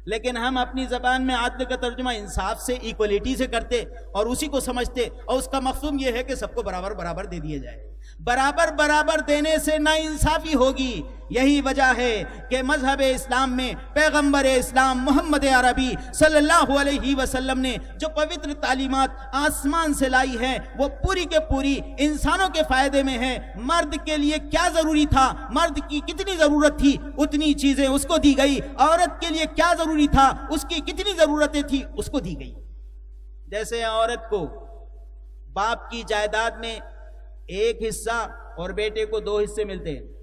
لیکن ہم اپنی زبان میں عدل کا ترجمہ انصاف سے، ایکولیٹی سے کرتے اور اسی کو سمجھتے، اور اس کا مفہوم یہ ہے کہ سب کو برابر برابر دے دیا جائے۔ برابر برابر دینے سے ناانصافی ہوگی۔ یہی وجہ ہے کہ مذہب اسلام میں پیغمبر اسلام محمد عربی صلی اللہ علیہ وسلم نے جو پوتر تعلیمات آسمان سے لائی ہے وہ پوری کے پوری انسانوں کے فائدے میں ہے۔ مرد کے لیے کیا ضروری تھا، مرد کی کتنی ضرورت تھی اتنی چیزیں اس کو دی گئی، عورت کے لیے کیا ضروری تھا، اس کی کتنی ضرورتیں تھی اس کو دی گئی۔ جیسے عورت کو باپ کی جائیداد میں 1 حصہ اور بیٹے کو 2 حصے ملتے ہیں،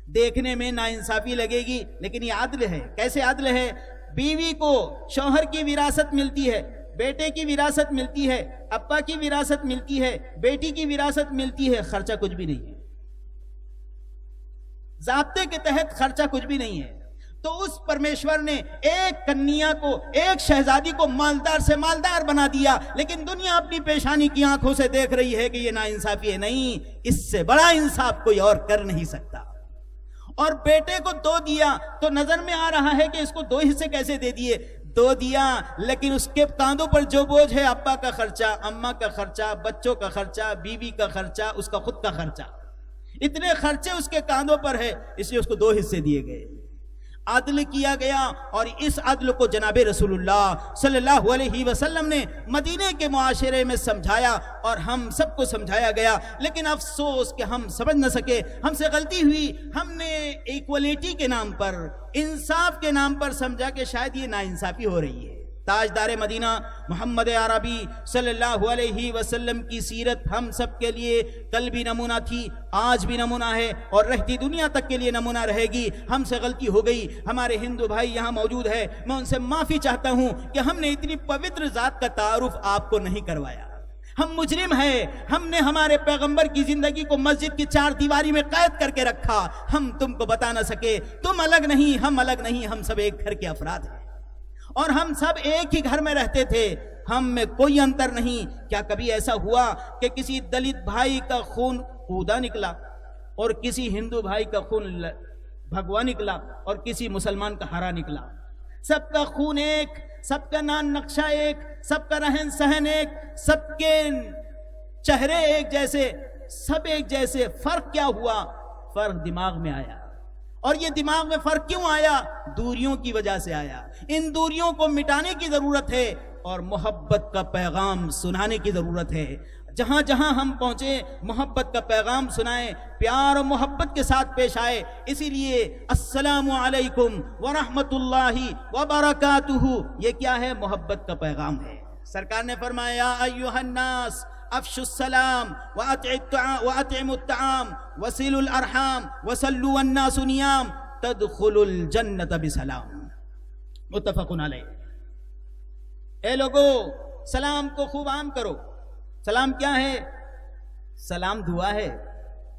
دیکھنے میں ناانصافی لگے گی لیکن یہ عدل ہے۔ کیسے عدل ہے؟ بیوی کو شوہر کی وراثت ملتی ہے، بیٹے کی وراثت ملتی ہے، ابا کی وراثت ملتی ہے، بیٹی کی وراثت ملتی ہے، خرچہ کچھ بھی نہیں ہے، ضابطے کے تحت خرچہ کچھ بھی نہیں ہے۔ تو اس پرمیشور نے ایک کنیا کو، ایک شہزادی کو مالدار سے مالدار بنا دیا، لیکن دنیا اپنی پیشانی کی آنکھوں سے دیکھ رہی ہے کہ یہ ناانصافی ہے۔ نہیں، اس سے بڑا انصاف کوئی اور کر نہیں سکتا۔ اور بیٹے کو 2 دیا تو نظر میں آ رہا ہے کہ اس کو 2 حصے کیسے دے دیے؟ 2 دیا، لیکن اس کے کاندھوں پر جو بوجھ ہے، ابا کا خرچہ، اماں کا خرچہ، بچوں کا خرچہ، بیوی کا خرچہ، اس کا خود کا خرچہ، اتنے خرچے اس کے کاندھوں پر ہے، اس لیے اس کو 2 حصے دیے گئے۔ عدل کیا گیا، اور اس عدل کو جناب رسول اللہ صلی اللہ علیہ وسلم نے مدینے کے معاشرے میں سمجھایا، اور ہم سب کو سمجھایا گیا، لیکن افسوس کہ ہم سمجھ نہ سکے، ہم سے غلطی ہوئی۔ ہم نے ایکولیٹی کے نام پر، انصاف کے نام پر سمجھا کہ شاید یہ ناانصافی ہو رہی ہے۔ تاجدار مدینہ محمد عربی صلی اللہ علیہ وسلم کی سیرت ہم سب کے لیے کل بھی نمونہ تھی، آج بھی نمونہ ہے، اور رہتی دنیا تک کے لیے نمونہ رہے گی۔ ہم سے غلطی ہو گئی، ہمارے ہندو بھائی یہاں موجود ہے، میں ان سے معافی چاہتا ہوں کہ ہم نے اتنی پوتر ذات کا تعارف آپ کو نہیں کروایا۔ ہم مجرم ہیں، ہم نے ہمارے پیغمبر کی زندگی کو مسجد کی 4 دیواری میں قید کر کے رکھا، ہم تم کو بتا نہ سکے۔ تم الگ نہیں، ہم الگ نہیں، ہم سب ایک گھر کے افراد ہیں، اور ہم سب ایک ہی گھر میں رہتے تھے، ہم میں کوئی انتر نہیں۔ کیا کبھی ایسا ہوا کہ کسی دلت بھائی کا خون کودا نکلا، اور کسی ہندو بھائی کا خون بھگوا نکلا، اور کسی مسلمان کا ہرا نکلا؟ سب کا خون ایک، سب کا نام نقشہ ایک، سب کا رہن سہن ایک، سب کے چہرے ایک جیسے، سب ایک جیسے۔ فرق کیا ہوا؟ فرق دماغ میں آیا، اور یہ دماغ میں فرق کیوں آیا؟ دوریوں کی وجہ سے آیا۔ ان دوریوں کو مٹانے کی ضرورت ہے، اور محبت کا پیغام سنانے کی ضرورت ہے۔ جہاں جہاں ہم پہنچے، محبت کا پیغام سنائیں، پیار و محبت کے ساتھ پیش آئے۔ اسی لیے السلام علیکم ورحمۃ اللہ وبرکاتہ، یہ کیا ہے؟ محبت کا پیغام ہے۔ سرکار نے فرمایا، یا ایھا الناس افشوا السلام واطعموا الطعام وصلوا الارحام وصلوا والناس نیام تدخلوا الجنۃ بسلام، متفق علیہ۔ اے لوگو، سلام کو خوب عام کرو۔ سلام کیا ہے؟ سلام دعا ہے،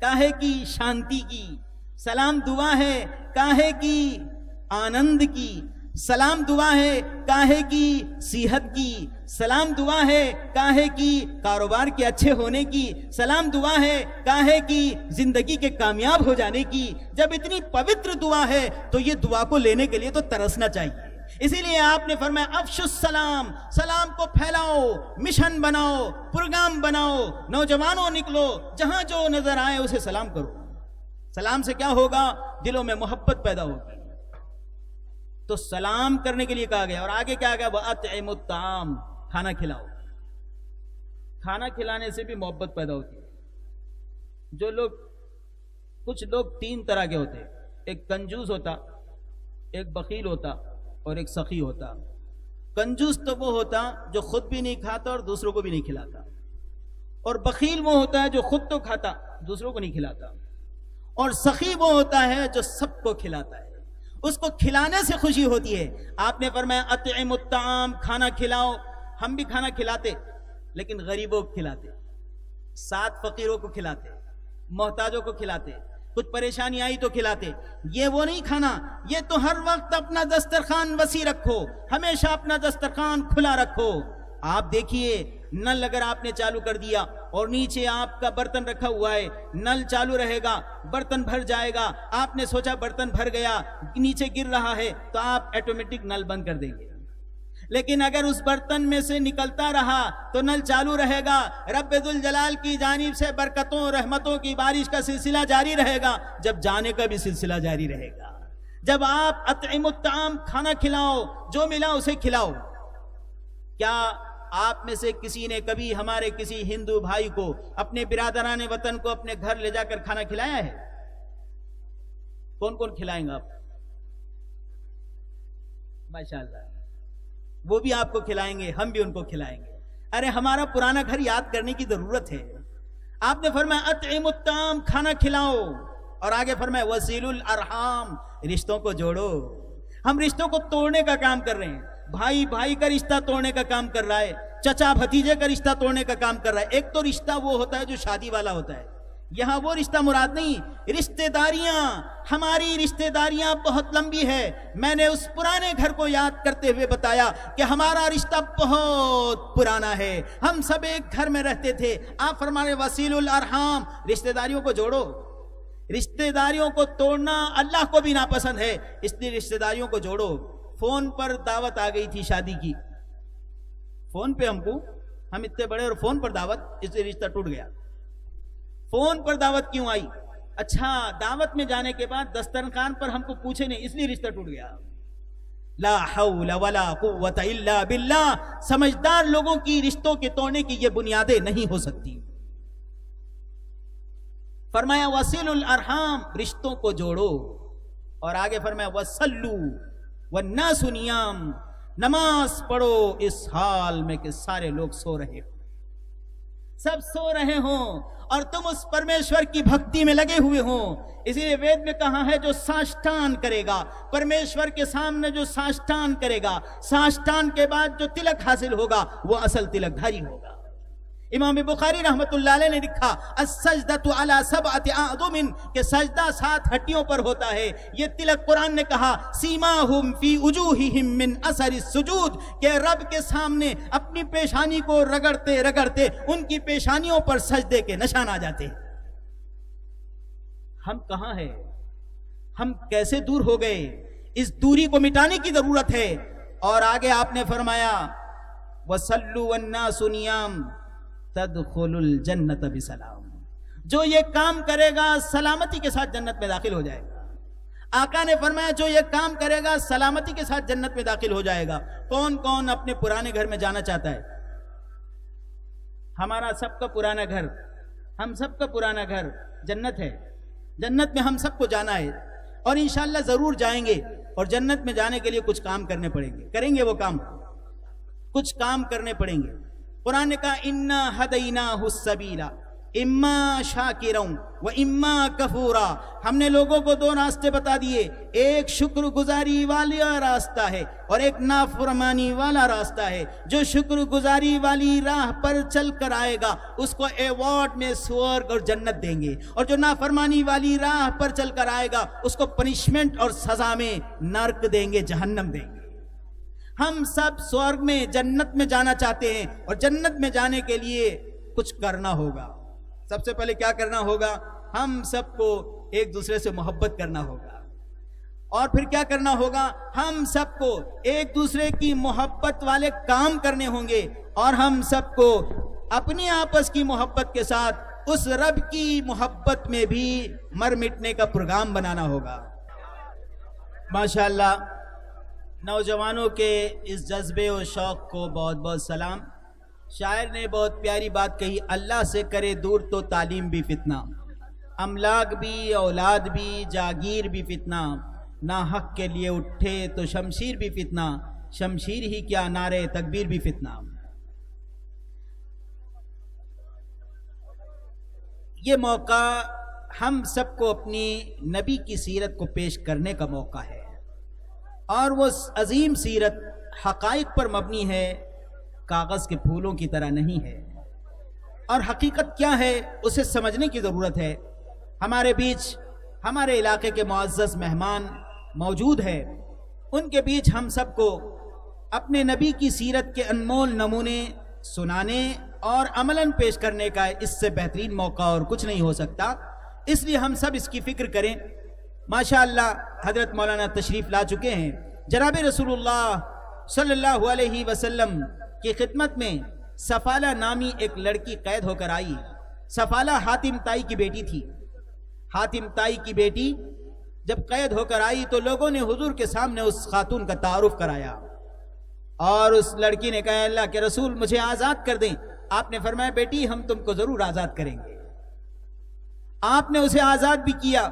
کاہے کی؟ شانتی کی۔ سلام دعا ہے، کاہے کی؟ آنند کی۔ سلام دعا ہے، کاہے کی؟ صحت کی۔ سلام دعا ہے، کاہے کی؟ کاروبار کے اچھے ہونے کی۔ سلام دعا ہے، کاہے کی؟ زندگی کے کامیاب ہو جانے کی۔ جب اتنی پوتر دعا ہے تو یہ دعا کو لینے کے لیے تو ترسنا چاہیے۔ اسی لیے آپ نے فرمایا، افشوا السلام، سلام کو پھیلاؤ، مشن بناؤ، پروگرام بناؤ، نوجوانوں نکلو، جہاں جو نظر آئے اسے سلام کرو۔ سلام سے کیا ہوگا؟ دلوں میں محبت پیدا ہوگی۔ تو سلام کرنے کے لیے کہا گیا، اور آگے کیا گیا؟ وَأَطْعِمُوا الطَّعَامَ، کھانا کھلاؤ۔ کھانا کھلانے سے بھی محبت پیدا ہوتی ہے۔ کچھ لوگ 3 طرح کے ہوتے، ایک کنجوس ہوتا، ایک بخیل ہوتا، اور ایک سخی ہوتا۔ کنجوس تو وہ ہوتا جو خود بھی نہیں کھاتا اور دوسروں کو بھی نہیں کھلاتا، اور بخیل وہ ہوتا ہے جو خود تو کھاتا دوسروں کو نہیں کھلاتا، اور سخی وہ ہوتا ہے جو سب کو کھلاتا ہے، اس کو کھلانے سے خوشی ہوتی ہے۔ آپ نے فرمایا اطعموا الطعام، کھانا کھلاؤ۔ ہم بھی کھانا کھلاتے، لیکن غریبوں کو کھلاتے، 7 فقیروں کو کھلاتے، محتاجوں کو کھلاتے، کچھ پریشانی آئی تو کھلاتے۔ یہ وہ نہیں کھانا، یہ تو ہر وقت اپنا دسترخوان وسیع رکھو، ہمیشہ اپنا دسترخوان کھلا رکھو۔ آپ دیکھیے، نل اگر آپ نے چالو کر دیا اور نیچے آپ کا برتن رکھا ہوا ہے، نل چالو رہے گا، برتن بھر جائے گا، آپ نے سوچا برتن بھر گیا، نیچے گر رہا ہے، تو آپ آٹومیٹک نل بند کر دیں گے۔ لیکن اگر اس برتن میں سے نکلتا رہا تو نل چالو رہے گا، رب ذوالجلال کی جانب سے برکتوں رحمتوں کی بارش کا سلسلہ جاری رہے گا، جب جانے کا بھی سلسلہ جاری رہے گا۔ جب آپ اطعموا الطعام، کھانا کھلاؤ، جو ملا اسے کھلاؤ۔ کیا آپ میں سے کسی نے کبھی ہمارے کسی ہندو بھائی کو، اپنے برادران وطن کو اپنے گھر لے جا کر کھانا کھلایا ہے؟ کون کون کھلائیں گا آپ؟ ماشاءاللہ، وہ بھی آپ کو کھلائیں گے، ہم بھی ان کو کھلائیں گے۔ ارے ہمارا پرانا گھر یاد کرنے کی ضرورت ہے۔ آپ نے فرمایا اطعموا الطعام، کھانا کھلاؤ، اور آگے فرمایا وصلوا الارحام، رشتوں کو جوڑو۔ ہم رشتوں کو توڑنے کا کام کر رہے ہیں۔ بھائی بھائی کا رشتہ توڑنے کا کام کر رہا ہے، چچا بھتیجے کا رشتہ توڑنے کا کام کر رہا ہے۔ ایک تو رشتہ وہ ہوتا ہے جو شادی والا ہوتا ہے، یہاں وہ رشتہ مراد نہیں، رشتہ داریاں، ہماری رشتہ داریاں بہت لمبی ہے۔ میں نے اس پرانے گھر کو یاد کرتے ہوئے بتایا کہ ہمارا رشتہ بہت پرانا ہے، ہم سب ایک گھر میں رہتے تھے۔ آپ فرمانے وسیل الارحام، رشتہ داریوں کو جوڑو۔ رشتہ داریوں کو توڑنا اللہ کو بھی ناپسند ہے، اس لیے رشتہ داریوں کو جوڑو۔ فون پر دعوت آ گئی تھی شادی کی، فون پہ ہم اتنے بڑے اور فون پر دعوت، اس لیے رشتہ ٹوٹ گیا۔ فون پر دعوت کیوں آئی؟ اچھا، دعوت میں جانے کے بعد دسترخوان پر ہم کو پوچھے نہیں، اس لیے رشتہ ٹوٹ گیا۔ لا حول ولا قوت الا باللہ۔ سمجھدار لوگوں کی رشتوں کے توڑنے کی یہ بنیادیں نہیں ہو سکتی۔ فرمایا وصل الارحام، رشتوں کو جوڑو، اور آگے فرمایا وصلو والناس نیام، نماز پڑھو اس حال میں کہ سارے لوگ سو رہے ہو، سب سو رہے ہوں اور تم اس پرمیشور کی بھکتی میں لگے ہوئے ہوں۔ اسی لیے وید میں کہا ہے جو ساشٹان کرے گا، پرمیشور کے سامنے جو ساشٹان کرے گا، ساشٹان کے بعد جو تلک حاصل ہوگا وہ اصل تلک دھاری ہوگا۔ امام بخاری رحمت اللہ علیہ نے لکھا السجدۃ علی سبعۃ اعظم، کہ سجدہ 7 ہڈیوں پر ہوتا ہے۔ یہ تلک قرآن نے کہا سیماہم فی وجوہہم من اثر السجود، کہ رب کے سامنے اپنی پیشانی کو رگڑتے رگڑتے ان کی پیشانیوں پر سجدے کے نشان آ جاتے ہیں۔ ہم کہاں ہیں؟ ہم کیسے دور ہو گئے؟ اس دوری کو مٹانے کی ضرورت ہے۔ اور آگے آپ نے فرمایا وَصَلُّوا وَالنَّاسُ نِيَامٌ تدخل الجنت بسلام، جو یہ کام کرے گا سلامتی کے ساتھ جنت میں داخل ہو جائے گا۔ آقا نے فرمایا جو یہ کام کرے گا سلامتی کے ساتھ جنت میں داخل ہو جائے گا۔ کون کون اپنے پرانے گھر میں جانا چاہتا ہے؟ ہمارا سب کا پرانا گھر، ہم سب کا پرانا گھر جنت ہے۔ جنت میں ہم سب کو جانا ہے اور انشاءاللہ ضرور جائیں گے، اور جنت میں جانے کے لیے کچھ کام کرنے پڑیں گے، کریں گے وہ کام، کچھ کام کرنے پڑیں گے۔ قرآن نے کہا انا ہدیناہ السبیل اما شاکرا و اما کفورا، ہم نے لوگوں کو 2 راستے بتا دیے، ایک شکر گزاری والا راستہ ہے اور ایک نافرمانی والا راستہ ہے۔ جو شکر گزاری والی راہ پر چل کر آئے گا اس کو ایوارڈ میں سورگ اور جنت دیں گے، اور جو نافرمانی والی راہ پر چل کر آئے گا اس کو پنشمنٹ اور سزا میں نرک دیں گے، جہنم دیں گے۔ ہم سب سورگ میں جنت میں جانا چاہتے ہیں، اور جنت میں جانے کے لیے کچھ کرنا ہوگا۔ سب سے پہلے کیا کرنا ہوگا؟ ہم سب کو ایک دوسرے سے محبت کرنا ہوگا، اور پھر کیا کرنا ہوگا؟ ہم سب کو ایک دوسرے کی محبت والے کام کرنے ہوں گے، اور ہم سب کو اپنی آپس کی محبت کے ساتھ اس رب کی محبت میں بھی مر مٹنے کا پروگرام بنانا ہوگا۔ ماشاءاللہ، نوجوانوں کے اس جذبے و شوق کو بہت بہت سلام۔ شاعر نے بہت پیاری بات کہی، اللہ سے کرے دور تو تعلیم بھی فتنہ، املاک بھی، اولاد بھی، جاگیر بھی فتنہ، نا حق کے لیے اٹھے تو شمشیر بھی فتنہ، شمشیر ہی کیا نعرے تکبیر بھی فتنہ۔ یہ موقع ہم سب کو اپنی نبی کی سیرت کو پیش کرنے کا موقع ہے، اور وہ عظیم سیرت حقائق پر مبنی ہے، کاغذ کے پھولوں کی طرح نہیں ہے۔ اور حقیقت کیا ہے اسے سمجھنے کی ضرورت ہے۔ ہمارے بیچ ہمارے علاقے کے معزز مہمان موجود ہیں، ان کے بیچ ہم سب کو اپنے نبی کی سیرت کے انمول نمونے سنانے اور عملاً پیش کرنے کا اس سے بہترین موقع اور کچھ نہیں ہو سکتا۔ اس لیے ہم سب اس کی فکر کریں۔ ماشاءاللہ حضرت مولانا تشریف لا چکے ہیں۔ جناب رسول اللہ صلی اللہ علیہ وسلم کی خدمت میں سفالہ نامی ایک لڑکی قید ہو کر آئی۔ سفالہ حاتم تائی کی بیٹی تھی۔ حاتم تائی کی بیٹی جب قید ہو کر آئی تو لوگوں نے حضور کے سامنے اس خاتون کا تعارف کرایا، اور اس لڑکی نے کہا اللہ کے رسول مجھے آزاد کر دیں۔ آپ نے فرمایا بیٹی ہم تم کو ضرور آزاد کریں گے۔ آپ نے اسے آزاد بھی کیا،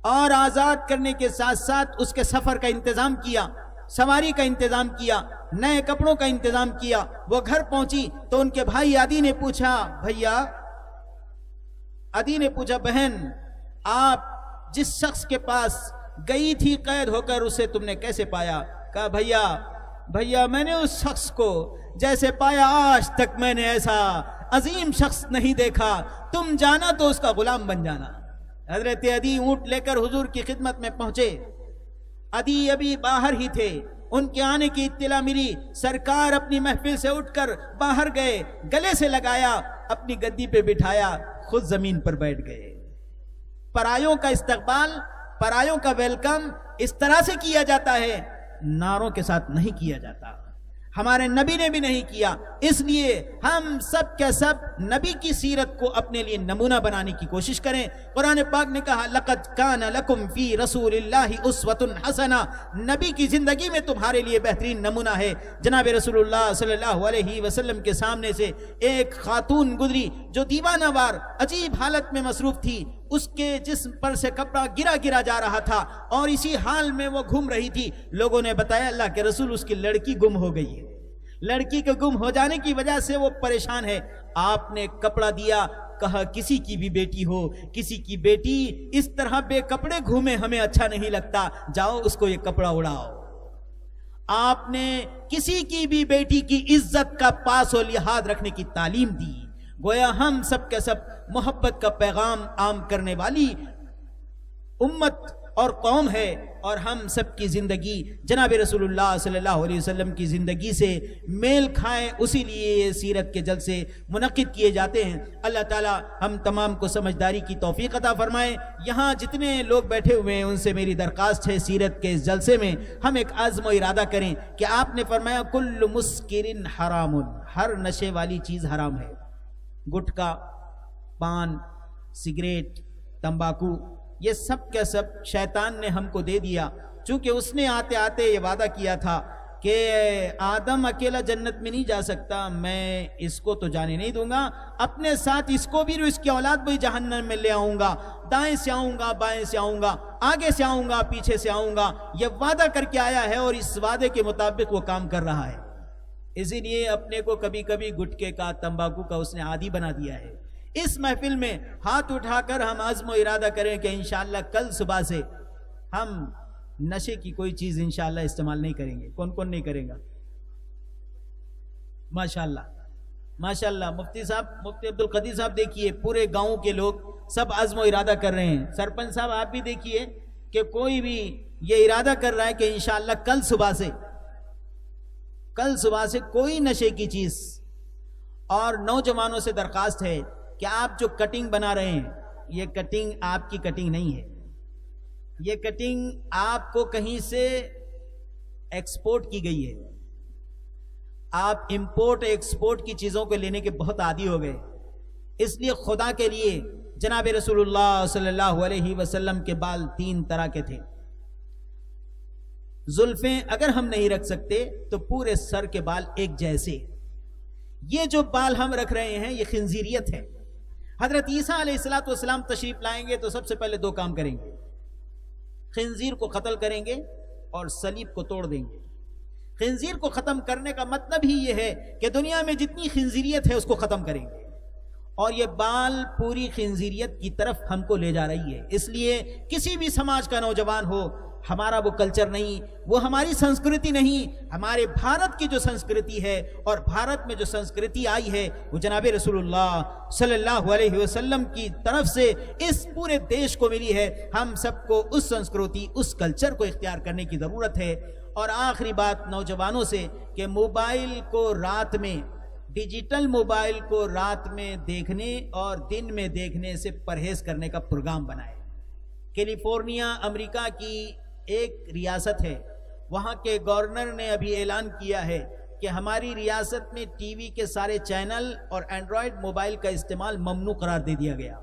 اور آزاد کرنے کے ساتھ ساتھ اس کے سفر کا انتظام کیا، سواری کا انتظام کیا، نئے کپڑوں کا انتظام کیا۔ وہ گھر پہنچی تو ان کے بھائی عدی نے پوچھا بہن آپ جس شخص کے پاس گئی تھی قید ہو کر اسے تم نے کیسے پایا؟ کہا بھیا بھیا میں نے اس شخص کو جیسے پایا آج تک میں نے ایسا عظیم شخص نہیں دیکھا، تم جانا تو اس کا غلام بن جانا۔ حضرت عدی اونٹ لے کر حضور کی خدمت میں پہنچے۔ عدی ابھی باہر ہی تھے، ان کے آنے کی اطلاع ملی، سرکار اپنی محفل سے اٹھ کر باہر گئے، گلے سے لگایا، اپنی گدی پہ بٹھایا، خود زمین پر بیٹھ گئے۔ پرایوں کا استقبال، پرایوں کا ویلکم اس طرح سے کیا جاتا ہے، نعروں کے ساتھ نہیں کیا جاتا، ہمارے نبی نے بھی نہیں کیا۔ اس لیے ہم سب کے سب نبی کی سیرت کو اپنے لیے نمونہ بنانے کی کوشش کریں۔ قرآن پاک نے کہا لَقَدْ كَانَ لَكُمْ فِي رَسُولِ اللَّهِ أُسْوَةٌ حَسَنَةٌ، نبی کی زندگی میں تمہارے لیے بہترین نمونہ ہے۔ جناب رسول اللہ صلی اللہ علیہ وسلم کے سامنے سے ایک خاتون گزری جو دیوانہ وار عجیب حالت میں مصروف تھی، اس کے جسم پر سے کپڑا گرا گرا جا رہا تھا اور اسی حال میں وہ گھوم رہی تھی۔ لوگوں نے بتایا اللہ کے رسول اس کی لڑکی گم ہو گئی ہے، لڑکی کے گم ہو جانے کی وجہ سے وہ پریشان ہے۔ آپ نے کپڑا دیا، کہا کسی کی بھی بیٹی ہو، کسی کی بیٹی اس طرح بے کپڑے گھومے ہمیں اچھا نہیں لگتا، جاؤ اس کو یہ کپڑا اڑاؤ۔ آپ نے کسی کی بھی بیٹی کی عزت کا پاس و لحاظ رکھنے کی تعلیم دی۔ گویا ہم سب کے سب محبت کا پیغام عام کرنے والی امت اور قوم ہے، اور ہم سب کی زندگی جناب رسول اللہ صلی اللہ علیہ وسلم کی زندگی سے میل کھائیں، اسی لیے یہ سیرت کے جلسے منعقد کیے جاتے ہیں۔ اللہ تعالی ہم تمام کو سمجھداری کی توفیق عطا فرمائے۔ یہاں جتنے لوگ بیٹھے ہوئے ہیں ان سے میری درخواست ہے سیرت کے اس جلسے میں ہم ایک عزم و ارادہ کریں کہ آپ نے فرمایا کل مسکر حرام، ہر نشے والی چیز حرام ہے، گٹکا، پان، سگریٹ، تمباکو، یہ سب کا سب شیطان نے ہم کو دے دیا، چونکہ اس نے آتے آتے یہ وعدہ کیا تھا کہ آدم اکیلا جنت میں نہیں جا سکتا، میں اس کو تو جانے نہیں دوں گا، اپنے ساتھ اس کو بھی اور اس کی اولاد بھی جہنم میں لے آؤں گا، دائیں سے آؤں گا، بائیں سے آؤں گا، آگے سے آؤں گا، پیچھے سے آؤں گا، یہ وعدہ کر کے آیا ہے اور اس وعدے کے مطابق وہ کام کر رہا ہے۔ اسی لیے اپنے کو کبھی کبھی گٹکے کا، تمباکو کا اس نے عادی بنا دیا ہے۔ اس محفل میں ہاتھ اٹھا کر ہم عزم و ارادہ کریں کہ انشاءاللہ کل صبح سے ہم نشے کی کوئی چیز انشاءاللہ استعمال نہیں کریں گے۔ کون کون نہیں کرے گا؟ ماشاءاللہ ماشاءاللہ۔ مفتی صاحب، مفتی عبدالقدیر صاحب دیکھیے، پورے گاؤں کے لوگ سب عزم و ارادہ کر رہے ہیں۔ سرپنچ صاحب آپ بھی دیکھیے کہ کوئی بھی یہ ارادہ کر رہا ہے کہ انشاءاللہ کل صبح سے کوئی نشے کی چیز۔ اور نوجوانوں سے درخواست ہے کہ آپ جو کٹنگ بنا رہے ہیں، یہ کٹنگ آپ کی کٹنگ نہیں ہے، یہ کٹنگ آپ کو کہیں سے ایکسپورٹ کی گئی ہے۔ آپ امپورٹ ایکسپورٹ کی چیزوں کو لینے کے بہت عادی ہو گئے، اس لیے خدا کے لیے جناب رسول اللہ صلی اللہ علیہ وسلم کے بال 3 طرح کے تھے۔ زلفیں اگر ہم نہیں رکھ سکتے تو پورے سر کے بال ایک جیسے۔ یہ جو بال ہم رکھ رہے ہیں یہ خنزیریت ہے۔ حضرت عیسیٰ علیہ السلام تشریف لائیں گے تو سب سے پہلے 2 کام کریں گے، خنزیر کو قتل کریں گے اور صلیب کو توڑ دیں گے۔ خنزیر کو ختم کرنے کا مطلب ہی یہ ہے کہ دنیا میں جتنی خنزیریت ہے اس کو ختم کریں گے، اور یہ بال پوری خنزیریت کی طرف ہم کو لے جا رہی ہے۔ اس لیے کسی بھی سماج کا نوجوان ہو، ہمارا وہ کلچر نہیں، وہ ہماری سنسکرتی نہیں، ہمارے بھارت کی جو سنسکرتی ہے اور بھارت میں جو سنسکرتی آئی ہے وہ جناب رسول اللہ صلی اللہ علیہ وسلم کی طرف سے اس پورے دیش کو ملی ہے۔ ہم سب کو اس سنسکرتی، اس کلچر کو اختیار کرنے کی ضرورت ہے۔ اور آخری بات نوجوانوں سے کہ موبائل کو رات میں، ڈیجیٹل موبائل کو رات میں دیکھنے اور دن میں دیکھنے سے پرہیز کرنے کا پروگرام بنائے۔ کیلیفورنیا امریکہ کی ایک ریاست ہے، وہاں کے گورنر نے ابھی اعلان کیا ہے کہ ہماری ریاست میں ٹی وی کے سارے چینل اور اینڈرائیڈ موبائل کا استعمال ممنوع قرار دے دیا گیا،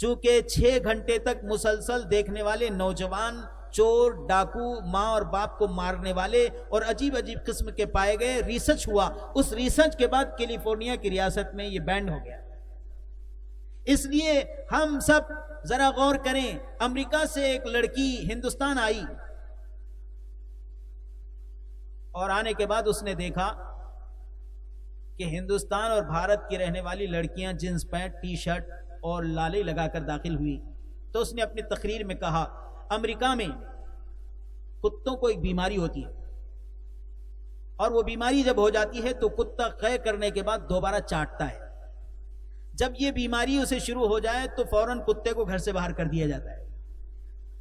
چونکہ 6 گھنٹے تک مسلسل دیکھنے والے نوجوان چور، ڈاکو، ماں اور باپ کو مارنے والے اور عجیب عجیب قسم کے پائے گئے۔ ریسرچ ہوا، اس ریسرچ کے بعد کیلیفورنیا کی ریاست میں یہ بینڈ ہو گیا۔ اس لیے ہم سب ذرا غور کریں، امریکہ سے ایک لڑکی ہندوستان آئی اور آنے کے بعد اس نے دیکھا کہ ہندوستان اور بھارت کی رہنے والی لڑکیاں جینس پینٹ، ٹی شرٹ اور لالے لگا کر داخل ہوئی، تو اس نے اپنی تقریر میں کہا امریکہ میں کتوں کو ایک بیماری ہوتی ہے، اور وہ بیماری جب ہو جاتی ہے تو کتا قے کرنے کے بعد دوبارہ چاٹتا ہے. جب یہ بیماری اسے شروع ہو جائے تو فوراً کتے کو گھر سے باہر کر دیا جاتا ہے.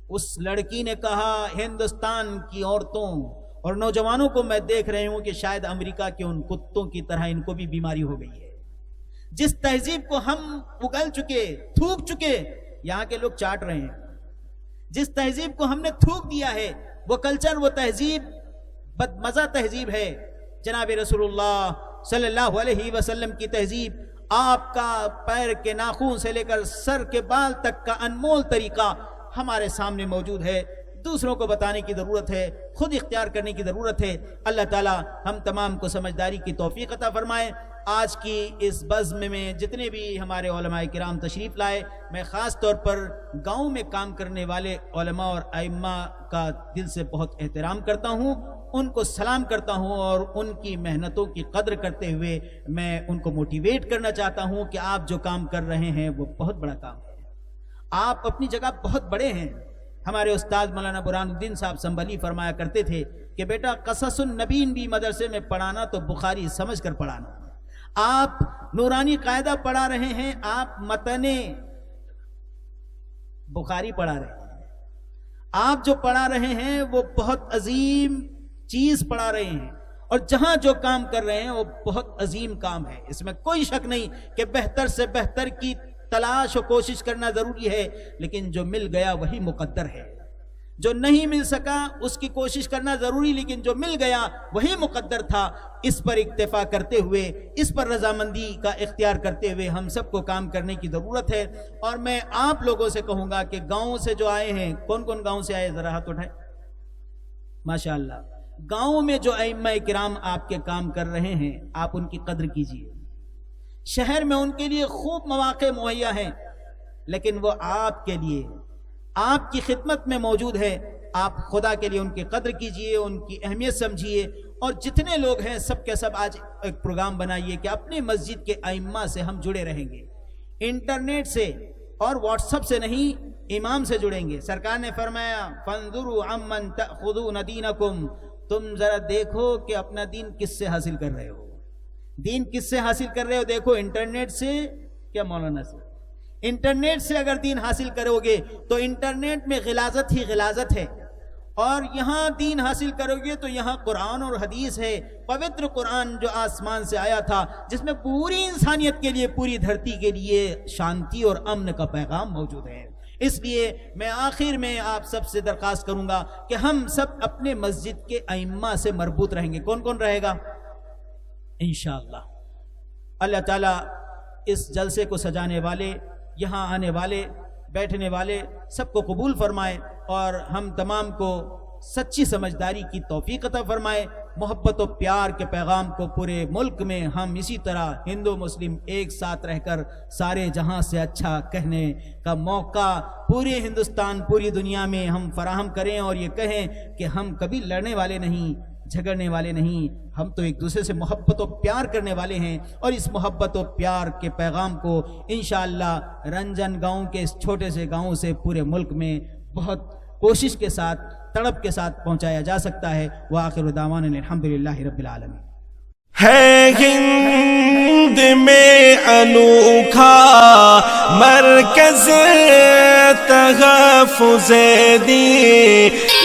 اس لڑکی نے کہا ہندوستان کی عورتوں اور نوجوانوں کو میں دیکھ رہی ہوں کہ شاید امریکہ کے ان کتوں کی طرح ان کو بھی بیماری ہو گئی ہے. جس تہذیب کو ہم اگل چکے تھوک چکے یہاں کے لوگ چاٹ رہے ہیں. جس تہذیب کو ہم نے تھوک دیا ہے وہ کلچر وہ تہذیب بدمزہ تہذیب ہے. جناب رسول اللہ صلی اللہ علیہ وسلم کی تہذیب آپ کا پیر کے ناخن سے لے کر سر کے بال تک کا انمول طریقہ ہمارے سامنے موجود ہے. دوسروں کو بتانے کی ضرورت ہے, خود اختیار کرنے کی ضرورت ہے. اللہ تعالی ہم تمام کو سمجھداری کی توفیق عطا فرمائے. آج کی اس بزم میں جتنے بھی ہمارے علماء کرام تشریف لائے, میں خاص طور پر گاؤں میں کام کرنے والے علماء اور ائمہ کا دل سے بہت احترام کرتا ہوں, ان کو سلام کرتا ہوں اور ان کی محنتوں کی قدر کرتے ہوئے میں ان کو موٹیویٹ کرنا چاہتا ہوں کہ آپ جو کام کر رہے ہیں وہ بہت بڑا کام ہے. آپ اپنی جگہ بہت بڑے ہیں. ہمارے استاد مولانا برہان الدین صاحب سنبھلی فرمایا کرتے تھے کہ بیٹا قصص النبیین بھی مدرسے میں پڑھانا تو بخاری سمجھ کر پڑھانا. آپ نورانی قاعدہ پڑھا رہے ہیں, آپ متن بخاری پڑھا رہے ہیں. آپ جو پڑھا رہے ہیں وہ بہت عظیم چیز پڑھا رہے ہیں, اور جہاں جو کام کر رہے ہیں وہ بہت عظیم کام ہے. اس میں کوئی شک نہیں کہ بہتر سے بہتر کی تلاش و کوشش کرنا ضروری ہے, لیکن جو مل گیا وہی مقدر ہے. جو نہیں مل سکا اس کی کوشش کرنا ضروری, لیکن جو مل گیا وہی مقدر تھا. اس پر اکتفا کرتے ہوئے, اس پر رضامندی کا اختیار کرتے ہوئے ہم سب کو کام کرنے کی ضرورت ہے. اور میں آپ لوگوں سے کہوں گا کہ گاؤں سے جو آئے ہیں, کون کون گاؤں سے آئے ذرا ہاتھ اٹھائیں. ماشاءاللہ, گاؤں میں جو ائمہ کرام آپ کے کام کر رہے ہیں آپ ان کی قدر کیجیے. شہر میں ان کے لیے خوب مواقع مہیا ہیں, لیکن وہ آپ کے لیے آپ کی خدمت میں موجود ہے. آپ خدا کے لیے ان کی قدر کیجئے, ان کی اہمیت سمجھیے. اور جتنے لوگ ہیں سب کے سب آج ایک پروگرام بنائیے کہ اپنی مسجد کے ائمہ سے ہم جڑے رہیں گے. انٹرنیٹ سے اور واٹس ایپ سے نہیں, امام سے جڑیں گے. سرکار نے فرمایا فانظروا عمن تأخذون دینکم, تم ذرا دیکھو کہ اپنا دین کس سے حاصل کر رہے ہو. دین کس سے حاصل کر رہے ہو دیکھو, انٹرنیٹ سے کیا مولانا سے. انٹرنیٹ سے اگر دین حاصل کرو گے تو انٹرنیٹ میں غلاظت ہی غلاظت ہے, اور یہاں دین حاصل کرو گے تو یہاں قرآن اور حدیث ہے. پوتر قرآن جو آسمان سے آیا تھا, جس میں پوری انسانیت کے لیے, پوری دھرتی کے لیے شانتی اور امن کا پیغام موجود ہے. اس لیے میں آخر میں آپ سب سے درخواست کروں گا کہ ہم سب اپنے مسجد کے ائمہ سے مربوط رہیں گے. کون کون رہے گا؟ انشاءاللہ اللہ تعالیٰ اس جلسے کو سجانے والے, یہاں آنے والے, بیٹھنے والے سب کو قبول فرمائے, اور ہم تمام کو سچی سمجھداری کی توفیق عطا فرمائے. محبت و پیار کے پیغام کو پورے ملک میں ہم اسی طرح ہندو مسلم ایک ساتھ رہ کر سارے جہاں سے اچھا کہنے کا موقع پورے ہندوستان, پوری دنیا میں ہم فراہم کریں, اور یہ کہیں کہ ہم کبھی لڑنے والے نہیں, جھگڑنے والے نہیں, ہم تو ایک دوسرے سے محبت و پیار کرنے والے ہیں. اور اس محبت و پیار کے پیغام کو انشاءاللہ رنجن گاؤں کے اس چھوٹے سے گاؤں سے پورے ملک میں بہت کوشش کے ساتھ, تڑپ کے ساتھ پہنچایا جا سکتا ہے. وآخر دعوانا الحمدللہ رب العالمین. ہے ہند میں انوکھا مرکز تحفظ دین.